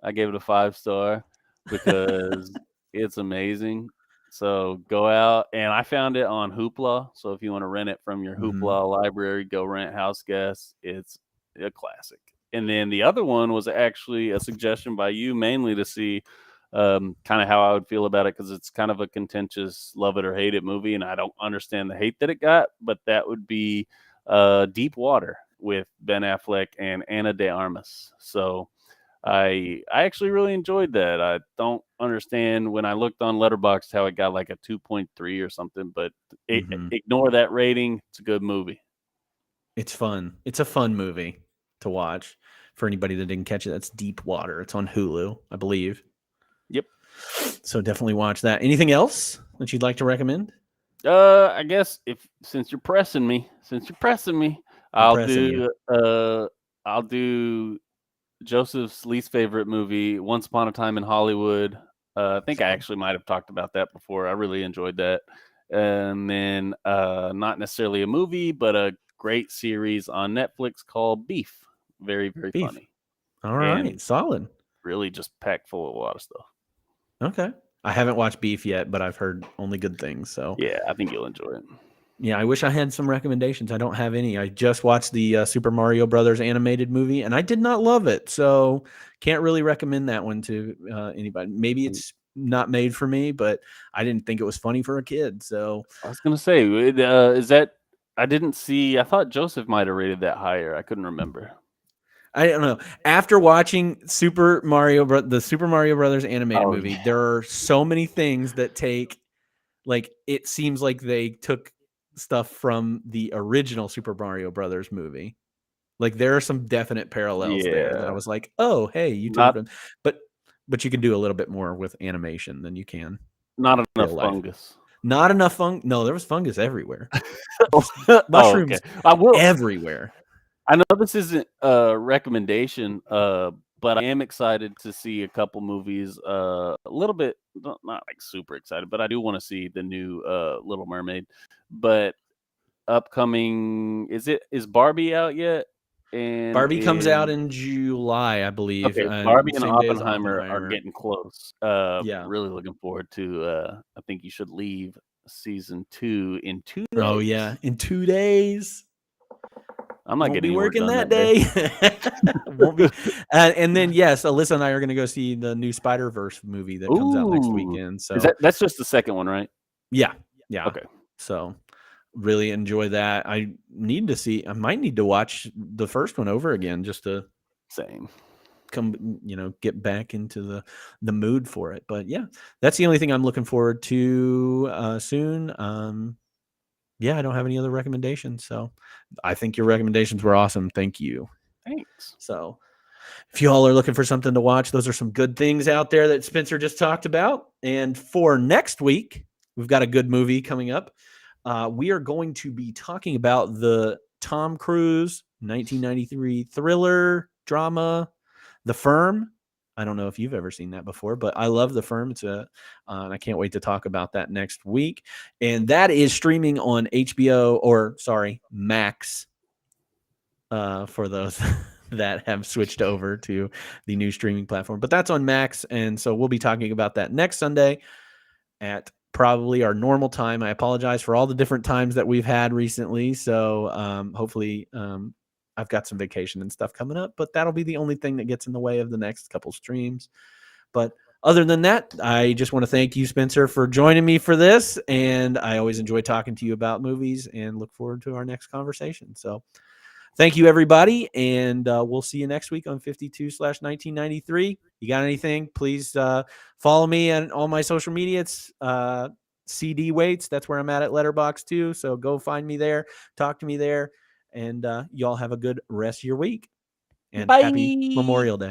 I gave it a 5 star because it's amazing. So go out, and I found it on Hoopla. So if you want to rent it from your Mhm. Hoopla library, go rent House Guest. It's a classic. And then the other one was actually a suggestion by you, mainly to see kind of how I would feel about it because it's kind of a contentious love it or hate it movie, and I don't understand the hate that it got. But that would be Deep Water with Ben Affleck and Ana de Armas. So I actually really enjoyed that. I don't understand when I looked on Letterboxd how it got like a 2.3 or something, but Mhm. ignore that rating. It's a good movie. It's fun. It's a fun movie to watch. For anybody that didn't catch it, that's Deep Water. It's on Hulu, I believe. Yep. So definitely watch that. Anything else that you'd like to recommend? I guess if since you're pressing me, I'm I'll pressing you. do Joseph's least favorite movie, Once Upon a Time in Hollywood. I think I actually might have talked about that before. I really enjoyed that. And then not necessarily a movie, but a great series on Netflix called Beef. Very, very Beef. funny. All And right. Solid. really just packed full of a lot of stuff. Okay. I haven't watched Beef yet, but I've heard only good things. So Yeah, I think you'll enjoy it. yeah, I wish I had some recommendations. I don't have any. I just watched the Super Mario Brothers animated movie, and I did not love it. So can't really recommend that one to anybody. Maybe it's not made for me, but I didn't think it was funny for a kid. So I was gonna say, is that I didn't see. I thought Joseph might have rated that higher. I couldn't remember. I don't know. After watching the Super Mario Brothers animated Oh movie, yeah, there are so many things that take, like, it seems like they took stuff from the original Super Mario Brothers movie. Like, there are some definite parallels there that I yeah. was like, "Oh, hey, you took it Not from," but you can do a little bit more with animation than you can not real enough life. fungus. Not enough No, there was fungus everywhere. Oh, okay. Mushrooms I will. everywhere. I know this isn't a recommendation, but I am excited to see a couple movies. A little bit, not like super excited, but I do want to see the new Little Mermaid. But upcoming, is Barbie out yet? And Barbie comes out in July, I believe, okay, Barbie and same day as Oppenheimer are Oppenheimer. getting close. Yeah. Really looking forward to. I think you should leave season 2 in 2 Oh, days. yeah, in 2 days. I'm not Won't be getting any work working done that that day. day. Won't be. And then, yes, Alyssa and I are gonna go see the new Spider-Verse movie that comes out next Ooh, weekend. is So, that's just the second one, right? yeah, yeah. Okay, So, really enjoy that. I might need to watch the first one over again just to same. get back into the mood for it. But yeah, that's the only thing I'm looking forward to soon. Yeah, I don't have any other recommendations. So I think your recommendations were awesome. Thank you. Thanks. So if you all are looking for something to watch, those are some good things out there that Spencer just talked about. And for next week, we've got a good movie coming up. We are going to be talking about the Tom Cruise 1993 thriller drama, The Firm. I don't know if you've ever seen that before, but I love The Firm. And I can't wait to talk about that next week. And that is streaming on Max, for those that have switched over to the new streaming platform. But that's on Max, and so we'll be talking about that next Sunday at probably our normal time. I apologize for all the different times that we've had recently. So hopefully I've got some vacation and stuff coming up, but that'll be the only thing that gets in the way of the next couple streams. But other than that, I just want to thank you, Spencer, for joining me for this. And I always enjoy talking to you about movies and look forward to our next conversation. So thank you, everybody. And we'll see you next week on 52/1993. You got anything? Please follow me on all my social media. It's CD Waits. That's where I'm at Letterboxd too. So go find me there. Talk to me there. And y'all have a good rest of your week. And happy Memorial Day.